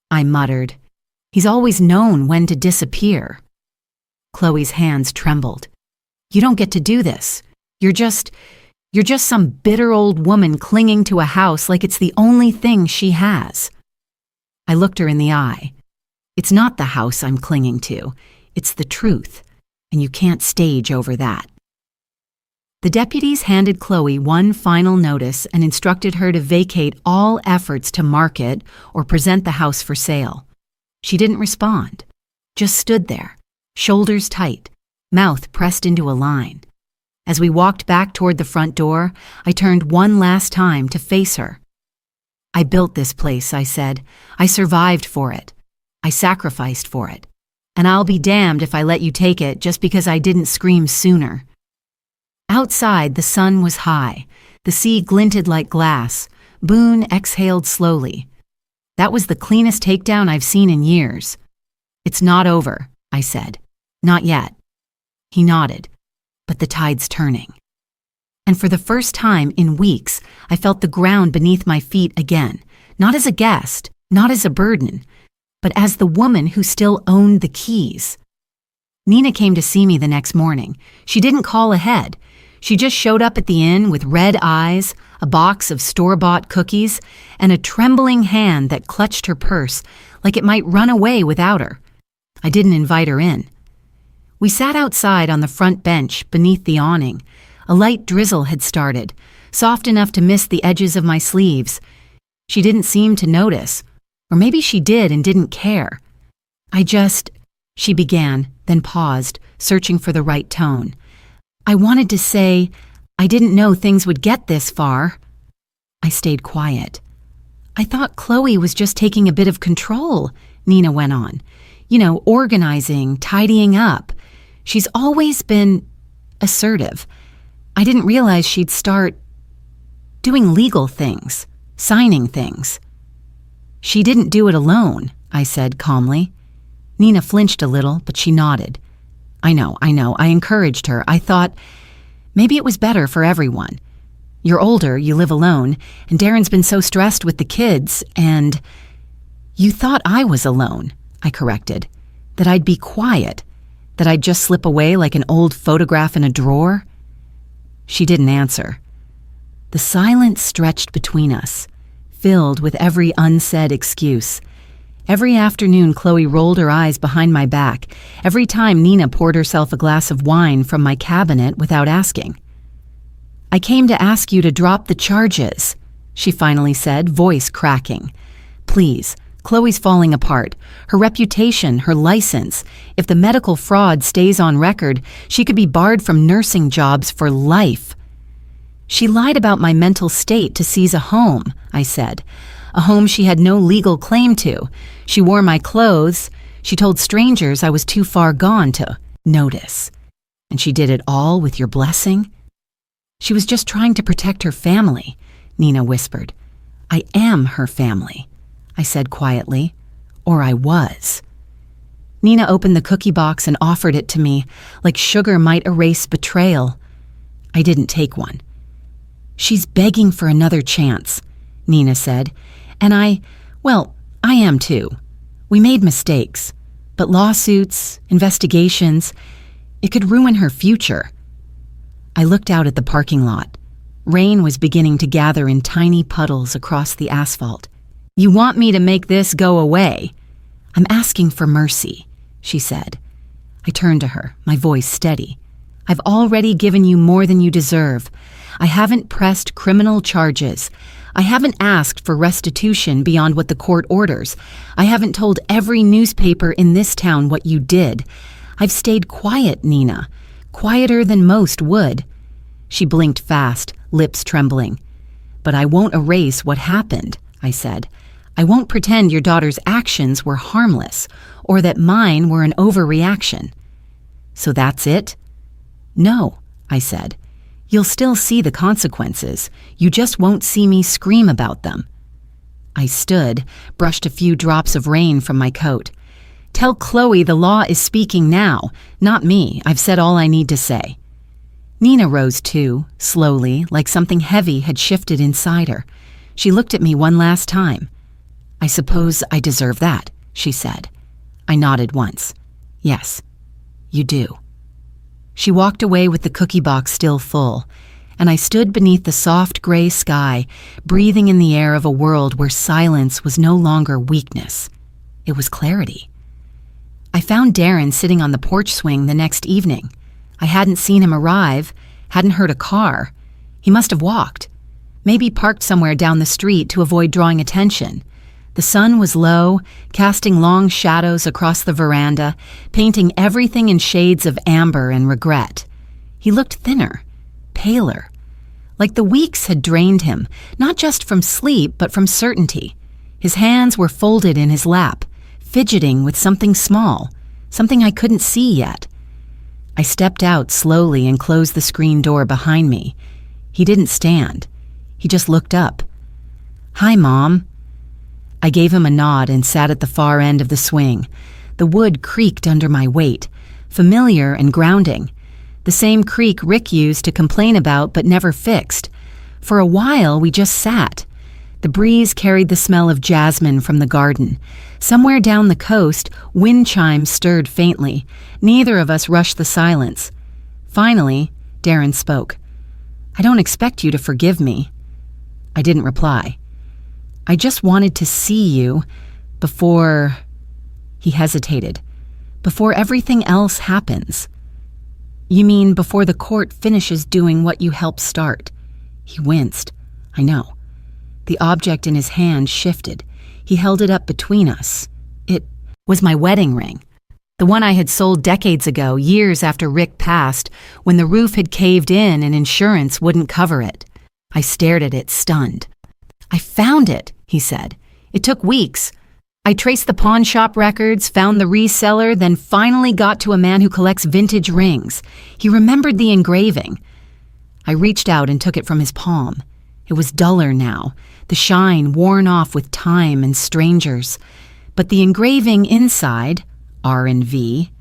I muttered. He's always known when to disappear. Chloe's hands trembled. You don't get to do this. You're just some bitter old woman clinging to a house like it's the only thing she has. I looked her in the eye. It's not the house I'm clinging to. It's the truth, and you can't stage over that. The deputies handed Chloe one final notice and instructed her to vacate all efforts to market or present the house for sale. She didn't respond, just stood there, shoulders tight, mouth pressed into a line. As we walked back toward the front door, I turned one last time to face her. I built this place, I said. I survived for it. I sacrificed for it. And I'll be damned if I let you take it just because I didn't scream sooner. Outside, the sun was high. The sea glinted like glass. Boone exhaled slowly. That was the cleanest takedown I've seen in years. It's not over, I said. Not yet. He nodded. But the tide's turning. And for the first time in weeks, I felt the ground beneath my feet again, not as a guest, not as a burden, but as the woman who still owned the keys. Nina came to see me the next morning. She didn't call ahead. She just showed up at the inn with red eyes, a box of store-bought cookies, and a trembling hand that clutched her purse like it might run away without her. I didn't invite her in. We sat outside on the front bench beneath the awning. A light drizzle had started, soft enough to miss the edges of my sleeves. She didn't seem to notice, or maybe she did and didn't care. She began, then paused, searching for the right tone. I wanted to say, I didn't know things would get this far. I stayed quiet. I thought Chloe was just taking a bit of control, Nina went on. Organizing, tidying up. She's always been assertive. I didn't realize she'd start doing legal things, signing things. She didn't do it alone, I said calmly. Nina flinched a little, but she nodded. I know, I encouraged her. I thought, maybe it was better for everyone. You're older, you live alone, and Darren's been so stressed with the kids, and... You thought I was alone, I corrected. That I'd be quiet. That I'd just slip away like an old photograph in a drawer? She didn't answer. The silence stretched between us, filled with every unsaid excuse. Every afternoon, Chloe rolled her eyes behind my back. Every time Nina poured herself a glass of wine from my cabinet without asking. I came to ask you to drop the charges, she finally said, voice cracking. Please, Chloe's falling apart. Her reputation, her license. If the medical fraud stays on record, she could be barred from nursing jobs for life. She lied about my mental state to seize a home, I said. A home she had no legal claim to. She wore my clothes. She told strangers I was too far gone to notice. And she did it all with your blessing? She was just trying to protect her family, Nina whispered. I am her family, I said quietly. Or I was. Nina opened the cookie box and offered it to me, like sugar might erase betrayal. I didn't take one. "She's begging for another chance," Nina said, "and I am too. We made mistakes, but lawsuits, investigations, it could ruin her future." I looked out at the parking lot. Rain was beginning to gather in tiny puddles across the asphalt. "You want me to make this go away?" "I'm asking for mercy," she said. I turned to her, my voice steady. "I've already given you more than you deserve. I haven't pressed criminal charges. I haven't asked for restitution beyond what the court orders. I haven't told every newspaper in this town what you did. I've stayed quiet, Nina, quieter than most would." She blinked fast, lips trembling. "But I won't erase what happened," I said. "I won't pretend your daughter's actions were harmless, or that mine were an overreaction." "So that's it?" "No," I said. "You'll still see the consequences. You just won't see me scream about them." I stood, brushed a few drops of rain from my coat. "Tell Chloe the law is speaking now, not me. I've said all I need to say." Nina rose too, slowly, like something heavy had shifted inside her. She looked at me one last time. "I suppose I deserve that," she said. I nodded once. "Yes, you do." She walked away with the cookie box still full, and I stood beneath the soft gray sky, breathing in the air of a world where silence was no longer weakness. It was clarity. I found Darren sitting on the porch swing the next evening. I hadn't seen him arrive, hadn't heard a car. He must have walked, maybe parked somewhere down the street to avoid drawing attention. The sun was low, casting long shadows across the veranda, painting everything in shades of amber and regret. He looked thinner, paler, like the weeks had drained him, not just from sleep, but from certainty. His hands were folded in his lap, fidgeting with something small, something I couldn't see yet. I stepped out slowly and closed the screen door behind me. He didn't stand. He just looked up. "Hi, Mom." I gave him a nod and sat at the far end of the swing. The wood creaked under my weight, familiar and grounding. The same creak Rick used to complain about but never fixed. For a while, we just sat. The breeze carried the smell of jasmine from the garden. Somewhere down the coast, wind chimes stirred faintly. Neither of us rushed the silence. Finally, Darren spoke. "I don't expect you to forgive me." I didn't reply. "I just wanted to see you before—" He hesitated. "Before everything else happens." "You mean before the court finishes doing what you helped start?" He winced. "I know." The object in his hand shifted. He held it up between us. It was my wedding ring. The one I had sold decades ago, years after Rick passed, when the roof had caved in and insurance wouldn't cover it. I stared at it, stunned. "I found it," he said. "It took weeks. I traced the pawn shop records, found the reseller, then finally got to a man who collects vintage rings. He remembered the engraving." I reached out and took it from his palm. It was duller now, the shine worn off with time and strangers. But the engraving inside, R&V,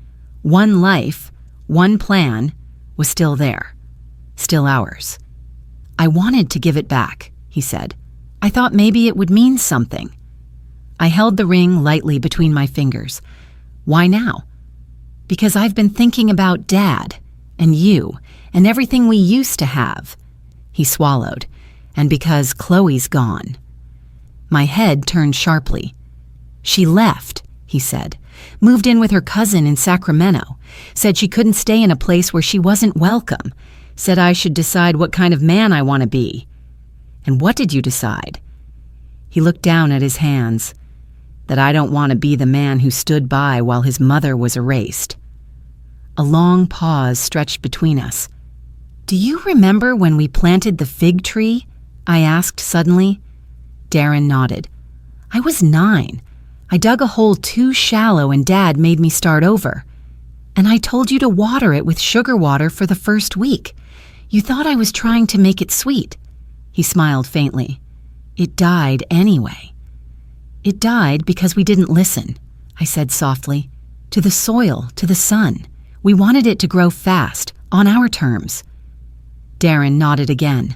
one life, one plan, was still there, still ours. "I wanted to give it back," he said. "I thought maybe it would mean something." I held the ring lightly between my fingers. "Why now?" "Because I've been thinking about Dad, and you, and everything we used to have." He swallowed. "And because Chloe's gone." My head turned sharply. "She left," he said. "Moved in with her cousin in Sacramento. Said she couldn't stay in a place where she wasn't welcome. Said I should decide what kind of man I want to be." "And what did you decide?" He looked down at his hands. "That I don't want to be the man who stood by while his mother was erased." A long pause stretched between us. "Do you remember when we planted the fig tree?" I asked suddenly. Darren nodded. "I was 9. I dug a hole too shallow and Dad made me start over. And I told you to water it with sugar water for the first week. You thought I was trying to make it sweet." He smiled faintly. "It died anyway." "It died because we didn't listen," I said softly. To the soil, to the sun. We wanted it to grow fast, on our terms. Darren nodded again.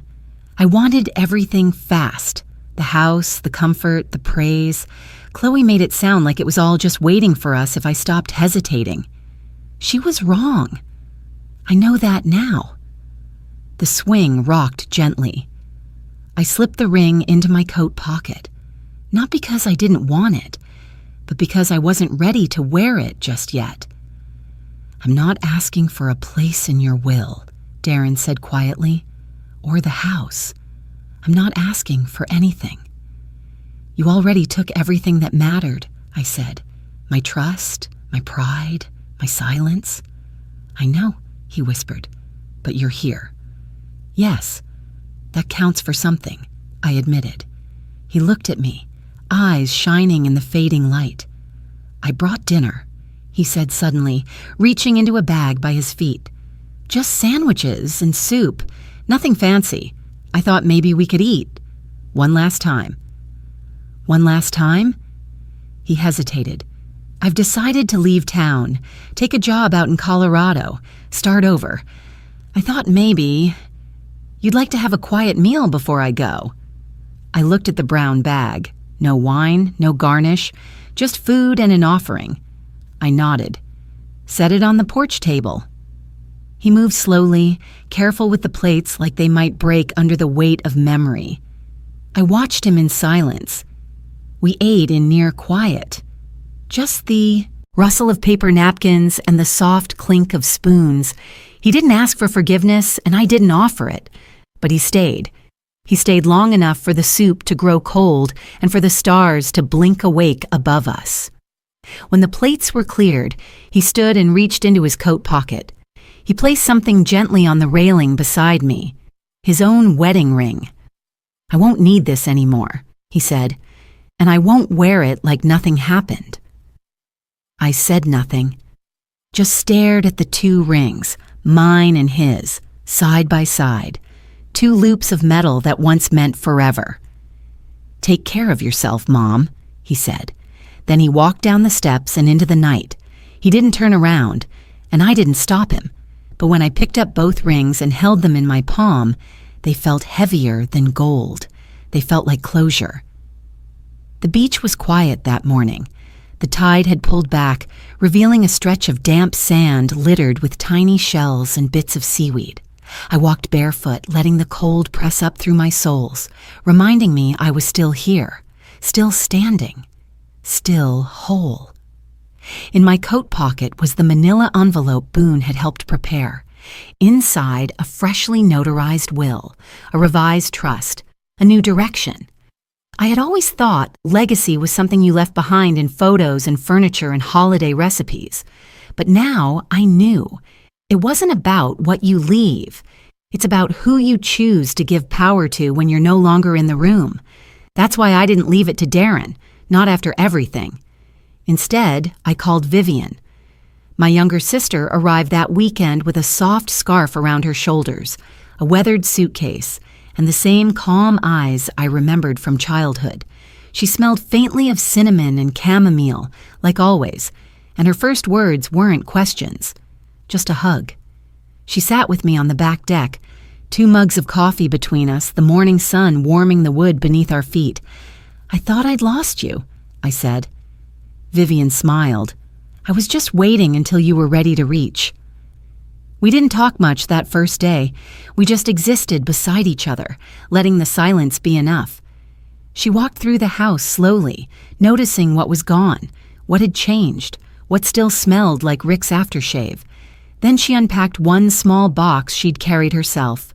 I wanted everything fast. The house, the comfort, the praise. Chloe made it sound like it was all just waiting for us if I stopped hesitating. She was wrong. I know that now. The swing rocked gently. I slipped the ring into my coat pocket, not because I didn't want it, but because I wasn't ready to wear it just yet. I'm not asking for a place in your will, Darren said quietly, or the house. I'm not asking for anything. You already took everything that mattered, I said. My trust, my pride, my silence. I know, he whispered, but you're here. Yes, that counts for something, I admitted. He looked at me, eyes shining in the fading light. I brought dinner, he said suddenly, reaching into a bag by his feet. Just sandwiches and soup, nothing fancy. I thought maybe we could eat. One last time. One last time? He hesitated. I've decided to leave town, take a job out in Colorado, start over. I thought maybe you'd like to have a quiet meal before I go. I looked at the brown bag. No wine, no garnish, just food and an offering. I nodded. Set it on the porch table. He moved slowly, careful with the plates like they might break under the weight of memory. I watched him in silence. We ate in near quiet. Just the rustle of paper napkins and the soft clink of spoons. He didn't ask for forgiveness, and I didn't offer it. But he stayed. He stayed long enough for the soup to grow cold and for the stars to blink awake above us. When the plates were cleared, he stood and reached into his coat pocket. He placed something gently on the railing beside me, his own wedding ring. I won't need this anymore, he said, and I won't wear it like nothing happened. I said nothing, just stared at the two rings, mine and his, side by side, two loops of metal that once meant forever. Take care of yourself, Mom, he said. Then he walked down the steps and into the night. He didn't turn around, and I didn't stop him. But when I picked up both rings and held them in my palm, they felt heavier than gold. They felt like closure. The beach was quiet that morning. The tide had pulled back, revealing a stretch of damp sand littered with tiny shells and bits of seaweed. I walked barefoot, letting the cold press up through my soles, reminding me I was still here, still standing, still whole. In my coat pocket was the manila envelope Boone had helped prepare. Inside, a freshly notarized will, a revised trust, a new direction. I had always thought legacy was something you left behind in photos and furniture and holiday recipes. But now I knew. It wasn't about what you leave. It's about who you choose to give power to when you're no longer in the room. That's why I didn't leave it to Darren, not after everything. Instead, I called Vivian. My younger sister arrived that weekend with a soft scarf around her shoulders, a weathered suitcase, and the same calm eyes I remembered from childhood. She smelled faintly of cinnamon and chamomile, like always, and her first words weren't questions, just a hug. She sat with me on the back deck, 2 mugs of coffee between us, the morning sun warming the wood beneath our feet. I thought I'd lost you, I said. Vivian smiled. I was just waiting until you were ready to reach. We didn't talk much that first day. We just existed beside each other, letting the silence be enough. She walked through the house slowly, noticing what was gone, what had changed, what still smelled like Rick's aftershave. Then she unpacked one small box she'd carried herself.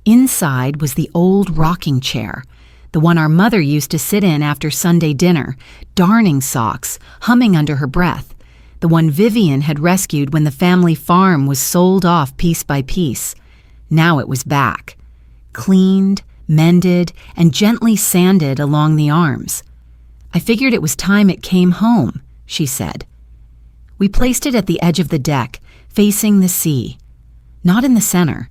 Inside was the old rocking chair, the one our mother used to sit in after Sunday dinner, darning socks, humming under her breath. The one Vivian had rescued when the family farm was sold off piece by piece. Now it was back, cleaned, mended, and gently sanded along the arms. I figured it was time it came home, she said. We placed it at the edge of the deck, facing the sea. Not in the center,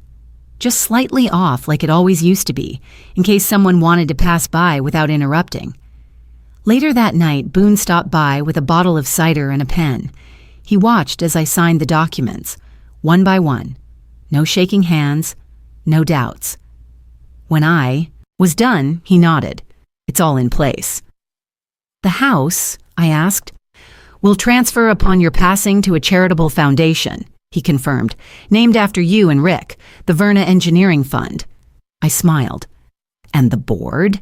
just slightly off like it always used to be, in case someone wanted to pass by without interrupting. Later that night, Boone stopped by with a bottle of cider and a pen. He watched as I signed the documents, one by one. No shaking hands, no doubts. When I was done, he nodded. It's all in place. The house, I asked, will transfer upon your passing to a charitable foundation, he confirmed, named after you and Rick, the Verna Engineering Fund. I smiled. And the board?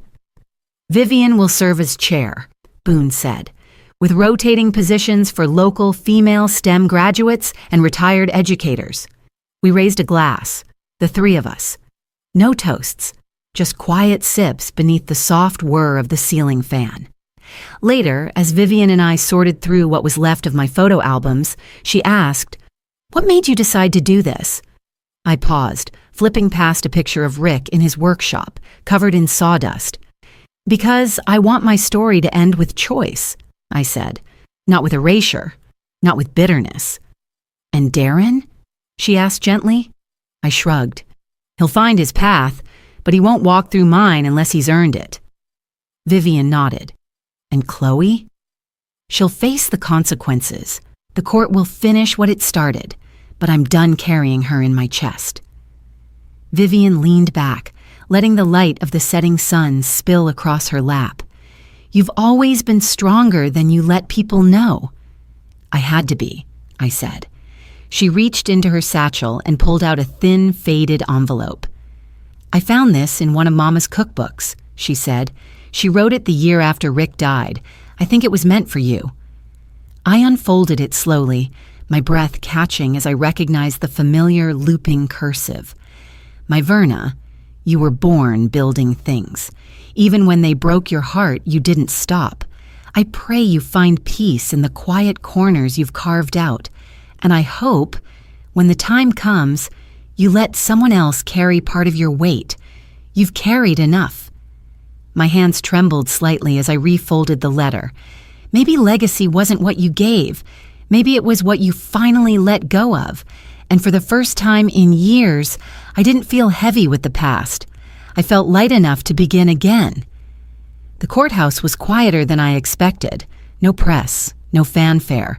Vivian will serve as chair, Boone said, with rotating positions for local female STEM graduates and retired educators. We raised a glass, the three of us. No toasts, just quiet sips beneath the soft whir of the ceiling fan. Later, as Vivian and I sorted through what was left of my photo albums, she asked, "What made you decide to do this?" I paused, flipping past a picture of Rick in his workshop, covered in sawdust. "Because I want my story to end with choice," I said. "Not with erasure, not with bitterness." "And Darren?" she asked gently. I shrugged. "He'll find his path, but he won't walk through mine unless he's earned it." Vivian nodded. "And Chloe?" "She'll face the consequences. The court will finish what it started, but I'm done carrying her in my chest." Vivian leaned back, letting the light of the setting sun spill across her lap. "You've always been stronger than you let people know." "I had to be," I said. She reached into her satchel and pulled out a thin, faded envelope. "I found this in one of Mama's cookbooks," she said. "She wrote it the year after Rick died. I think it was meant for you." I unfolded it slowly, my breath catching as I recognized the familiar looping cursive. "My Verna, you were born building things. Even when they broke your heart, you didn't stop. I pray you find peace in the quiet corners you've carved out. And I hope, when the time comes, you let someone else carry part of your weight. You've carried enough." My hands trembled slightly as I refolded the letter. Maybe legacy wasn't what you gave. Maybe it was what you finally let go of. And for the first time in years, I didn't feel heavy with the past. I felt light enough to begin again. The courthouse was quieter than I expected. No press, no fanfare.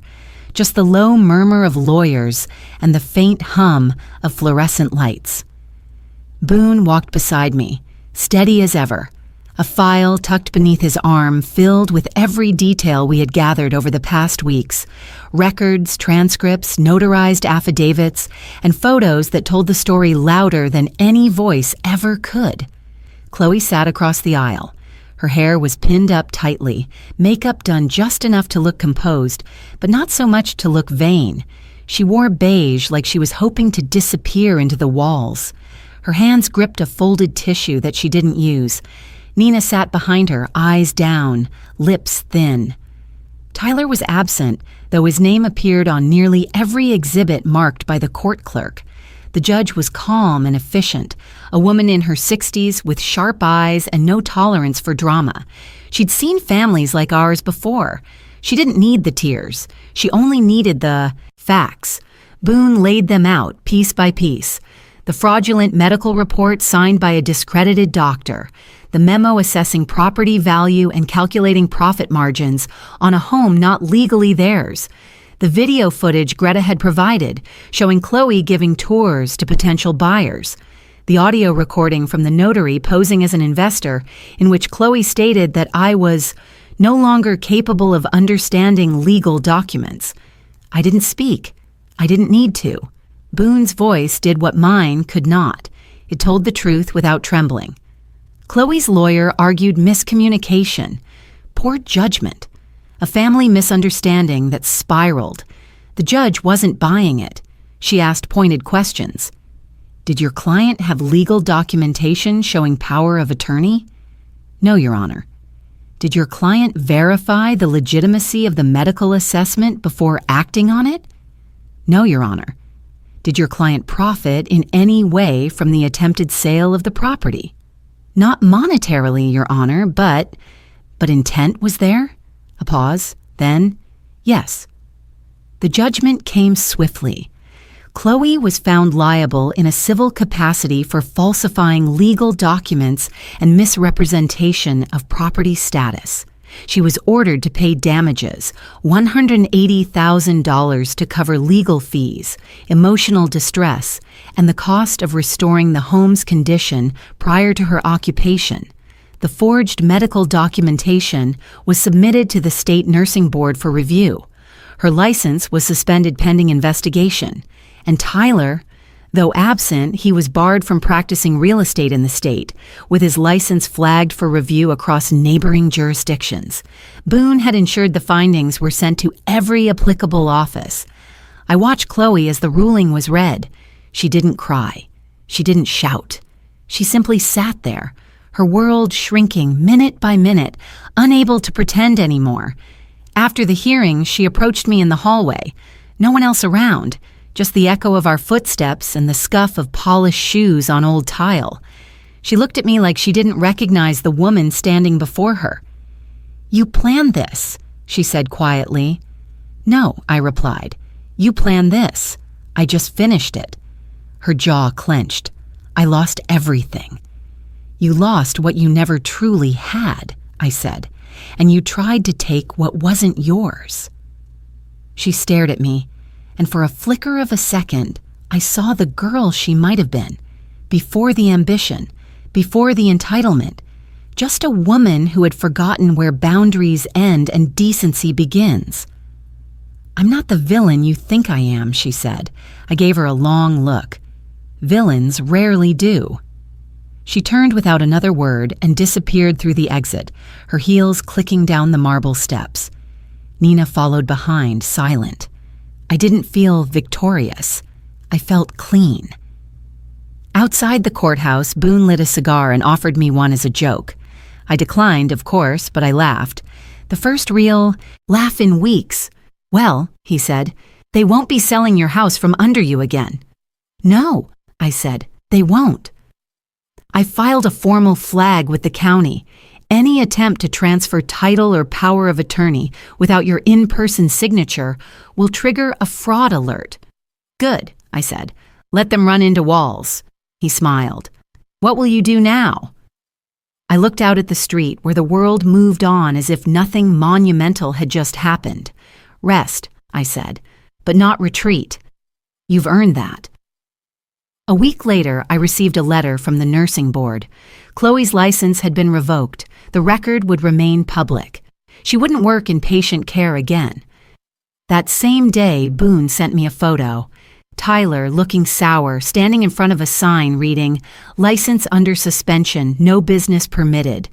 Just the low murmur of lawyers and the faint hum of fluorescent lights. Boone walked beside me, steady as ever, a file tucked beneath his arm filled with every detail we had gathered over the past weeks, records, transcripts, notarized affidavits, and photos that told the story louder than any voice ever could. Chloe sat across the aisle. Her hair was pinned up tightly, makeup done just enough to look composed, but not so much to look vain. She wore beige like she was hoping to disappear into the walls. Her hands gripped a folded tissue that she didn't use. Nina sat behind her, eyes down, lips thin. Tyler was absent, though his name appeared on nearly every exhibit marked by the court clerk. The judge was calm and efficient, a woman in her 60s with sharp eyes and no tolerance for drama. She'd seen families like ours before. She didn't need the tears. She only needed the facts. Boone laid them out, piece by piece. The fraudulent medical report signed by a discredited doctor. The memo assessing property value and calculating profit margins on a home not legally theirs. The video footage Greta had provided, showing Chloe giving tours to potential buyers. The audio recording from the notary posing as an investor, in which Chloe stated that I was no longer capable of understanding legal documents. I didn't speak. I didn't need to. Boone's voice did what mine could not. It told the truth without trembling. Chloe's lawyer argued miscommunication, poor judgment, a family misunderstanding that spiraled. The judge wasn't buying it. She asked pointed questions. "Did your client have legal documentation showing power of attorney?" "No, Your Honor." "Did your client verify the legitimacy of the medical assessment before acting on it?" "No, Your Honor." "Did your client profit in any way from the attempted sale of the property?" "Not monetarily, Your Honor, but intent was there?" A pause, then, "Yes." The judgment came swiftly. Chloe was found liable in a civil capacity for falsifying legal documents and misrepresentation of property status. She was ordered to pay damages, $180,000 to cover legal fees, emotional distress, and the cost of restoring the home's condition prior to her occupation. The forged medical documentation was submitted to the state nursing board for review. Her license was suspended pending investigation, and Tyler, though absent, he was barred from practicing real estate in the state, with his license flagged for review across neighboring jurisdictions. Boone had ensured the findings were sent to every applicable office. I watched Chloe as the ruling was read. She didn't cry. She didn't shout. She simply sat there, her world shrinking minute by minute, unable to pretend anymore. After the hearing, she approached me in the hallway. No one else around. Just the echo of our footsteps and the scuff of polished shoes on old tile. She looked at me like she didn't recognize the woman standing before her. "You planned this," she said quietly. "No," I replied. "You planned this. I just finished it." Her jaw clenched. "I lost everything." "You lost what you never truly had," I said, "and you tried to take what wasn't yours." She stared at me, and for a flicker of a second, I saw the girl she might have been, before the ambition, before the entitlement, just a woman who had forgotten where boundaries end and decency begins. "I'm not the villain you think I am," she said. I gave her a long look. Villains rarely do. She turned without another word and disappeared through the exit, her heels clicking down the marble steps. Nina followed behind, silent. I didn't feel victorious. I felt clean. Outside the courthouse, Boone lit a cigar and offered me one as a joke. I declined, of course, but I laughed. The first real laugh in weeks. "Well," he said, "they won't be selling your house from under you again." "No," I said, "they won't." I filed a formal flag with the county. Any attempt to transfer title or power of attorney without your in-person signature will trigger a fraud alert. "Good," I said. "Let them run into walls." He smiled. "What will you do now?" I looked out at the street where the world moved on as if nothing monumental had just happened. "Rest," I said, "but not retreat. You've earned that." A week later, I received a letter from the nursing board. Chloe's license had been revoked. The record would remain public. She wouldn't work in patient care again. That same day, Boone sent me a photo. Tyler, looking sour, standing in front of a sign reading, "License under suspension, no business permitted."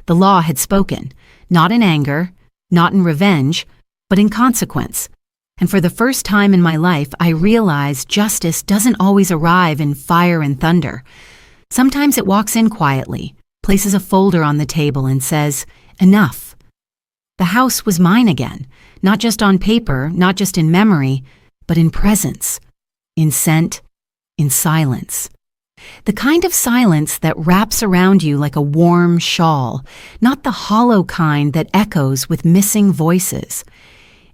The law had spoken, not in anger, not in revenge, but in consequence. And for the first time in my life, I realized justice doesn't always arrive in fire and thunder. Sometimes it walks in quietly, places a folder on the table and says, "Enough." The house was mine again, not just on paper, not just in memory, but in presence, in scent, in silence. The kind of silence that wraps around you like a warm shawl, not the hollow kind that echoes with missing voices.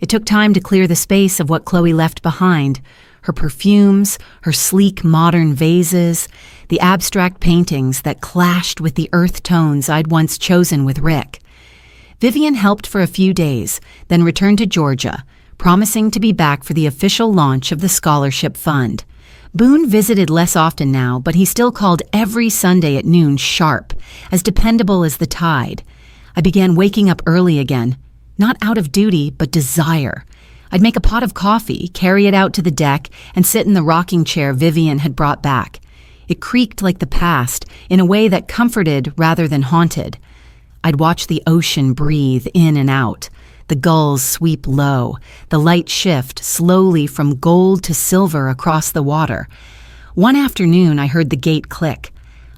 It took time to clear the space of what Chloe left behind, her perfumes, her sleek modern vases, the abstract paintings that clashed with the earth tones I'd once chosen with Rick. Vivian helped for a few days, then returned to Georgia, promising to be back for the official launch of the scholarship fund. Boone visited less often now, but he still called every Sunday at noon sharp, as dependable as the tide. I began waking up early again, not out of duty, but desire. I'd make a pot of coffee, carry it out to the deck, and sit in the rocking chair Vivian had brought back. It creaked like the past, in a way that comforted rather than haunted. I'd watch the ocean breathe in and out, the gulls sweep low, the light shift slowly from gold to silver across the water. One afternoon, I heard the gate click.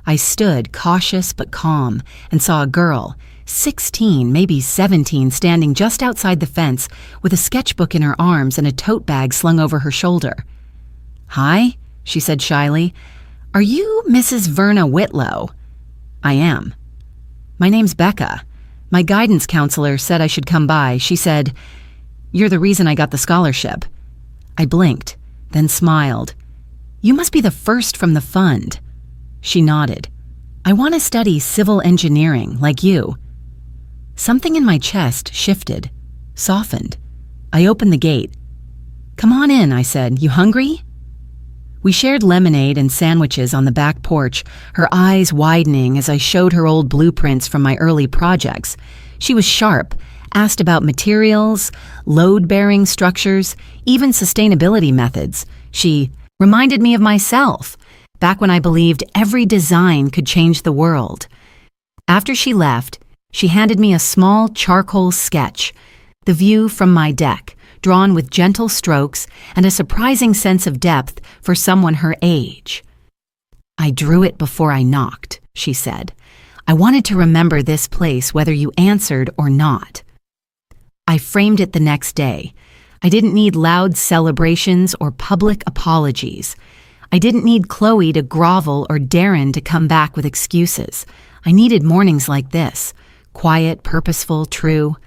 I stood, cautious but calm, and saw a girl, 16, maybe 17, standing just outside the fence with a sketchbook in her arms and a tote bag slung over her shoulder. "Hi," she said shyly. "Are you Mrs. Verna Whitlow?" "I am." "My name's Becca. My guidance counselor said I should come by. She said, 'You're the reason I got the scholarship.'" I blinked, then smiled. "You must be the first from the fund." She nodded. "I want to study civil engineering, like you." Something in my chest shifted, softened. I opened the gate. "Come on in," I said. "You hungry?" We shared lemonade and sandwiches on the back porch, her eyes widening as I showed her old blueprints from my early projects. She was sharp, asked about materials, load-bearing structures, even sustainability methods. She reminded me of myself, back when I believed every design could change the world. After she left, she handed me a small charcoal sketch, the view from my deck, drawn with gentle strokes and a surprising sense of depth for someone her age. "I drew it before I knocked," she said. "I wanted to remember this place whether you answered or not." I framed it the next day. I didn't need loud celebrations or public apologies. I didn't need Chloe to grovel or Darren to come back with excuses. I needed mornings like this, quiet, purposeful, true.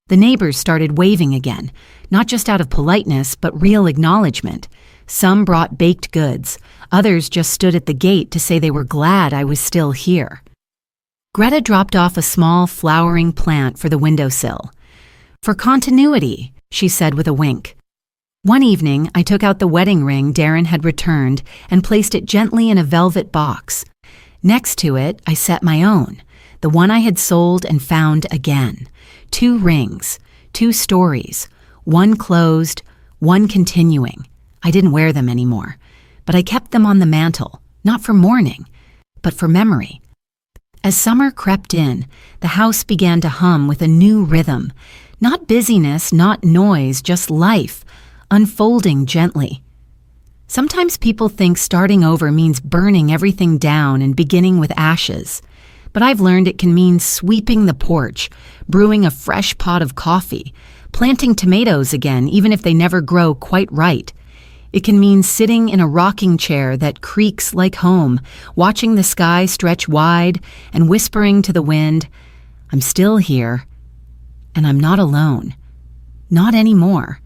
The neighbors started waving again, not just out of politeness, but real acknowledgement. Some brought baked goods. Others just stood at the gate to say they were glad I was still here. Greta dropped off a small flowering plant for the windowsill. "For continuity," she said with a wink. One evening, I took out the wedding ring Darren had returned and placed it gently in a velvet box. Next to it, I set my own, the one I had sold and found again. 2 rings, 2 stories, one closed, one continuing. I didn't wear them anymore, but I kept them on the mantle, not for mourning, but for memory. As summer crept in, the house began to hum with a new rhythm. Not busyness, not noise, just life, unfolding gently. Sometimes people think starting over means burning everything down and beginning with ashes. But I've learned it can mean sweeping the porch, brewing a fresh pot of coffee, planting tomatoes again even if they never grow quite right. It can mean sitting in a rocking chair that creaks like home, watching the sky stretch wide and whispering to the wind, "I'm still here, and I'm not alone. Not anymore."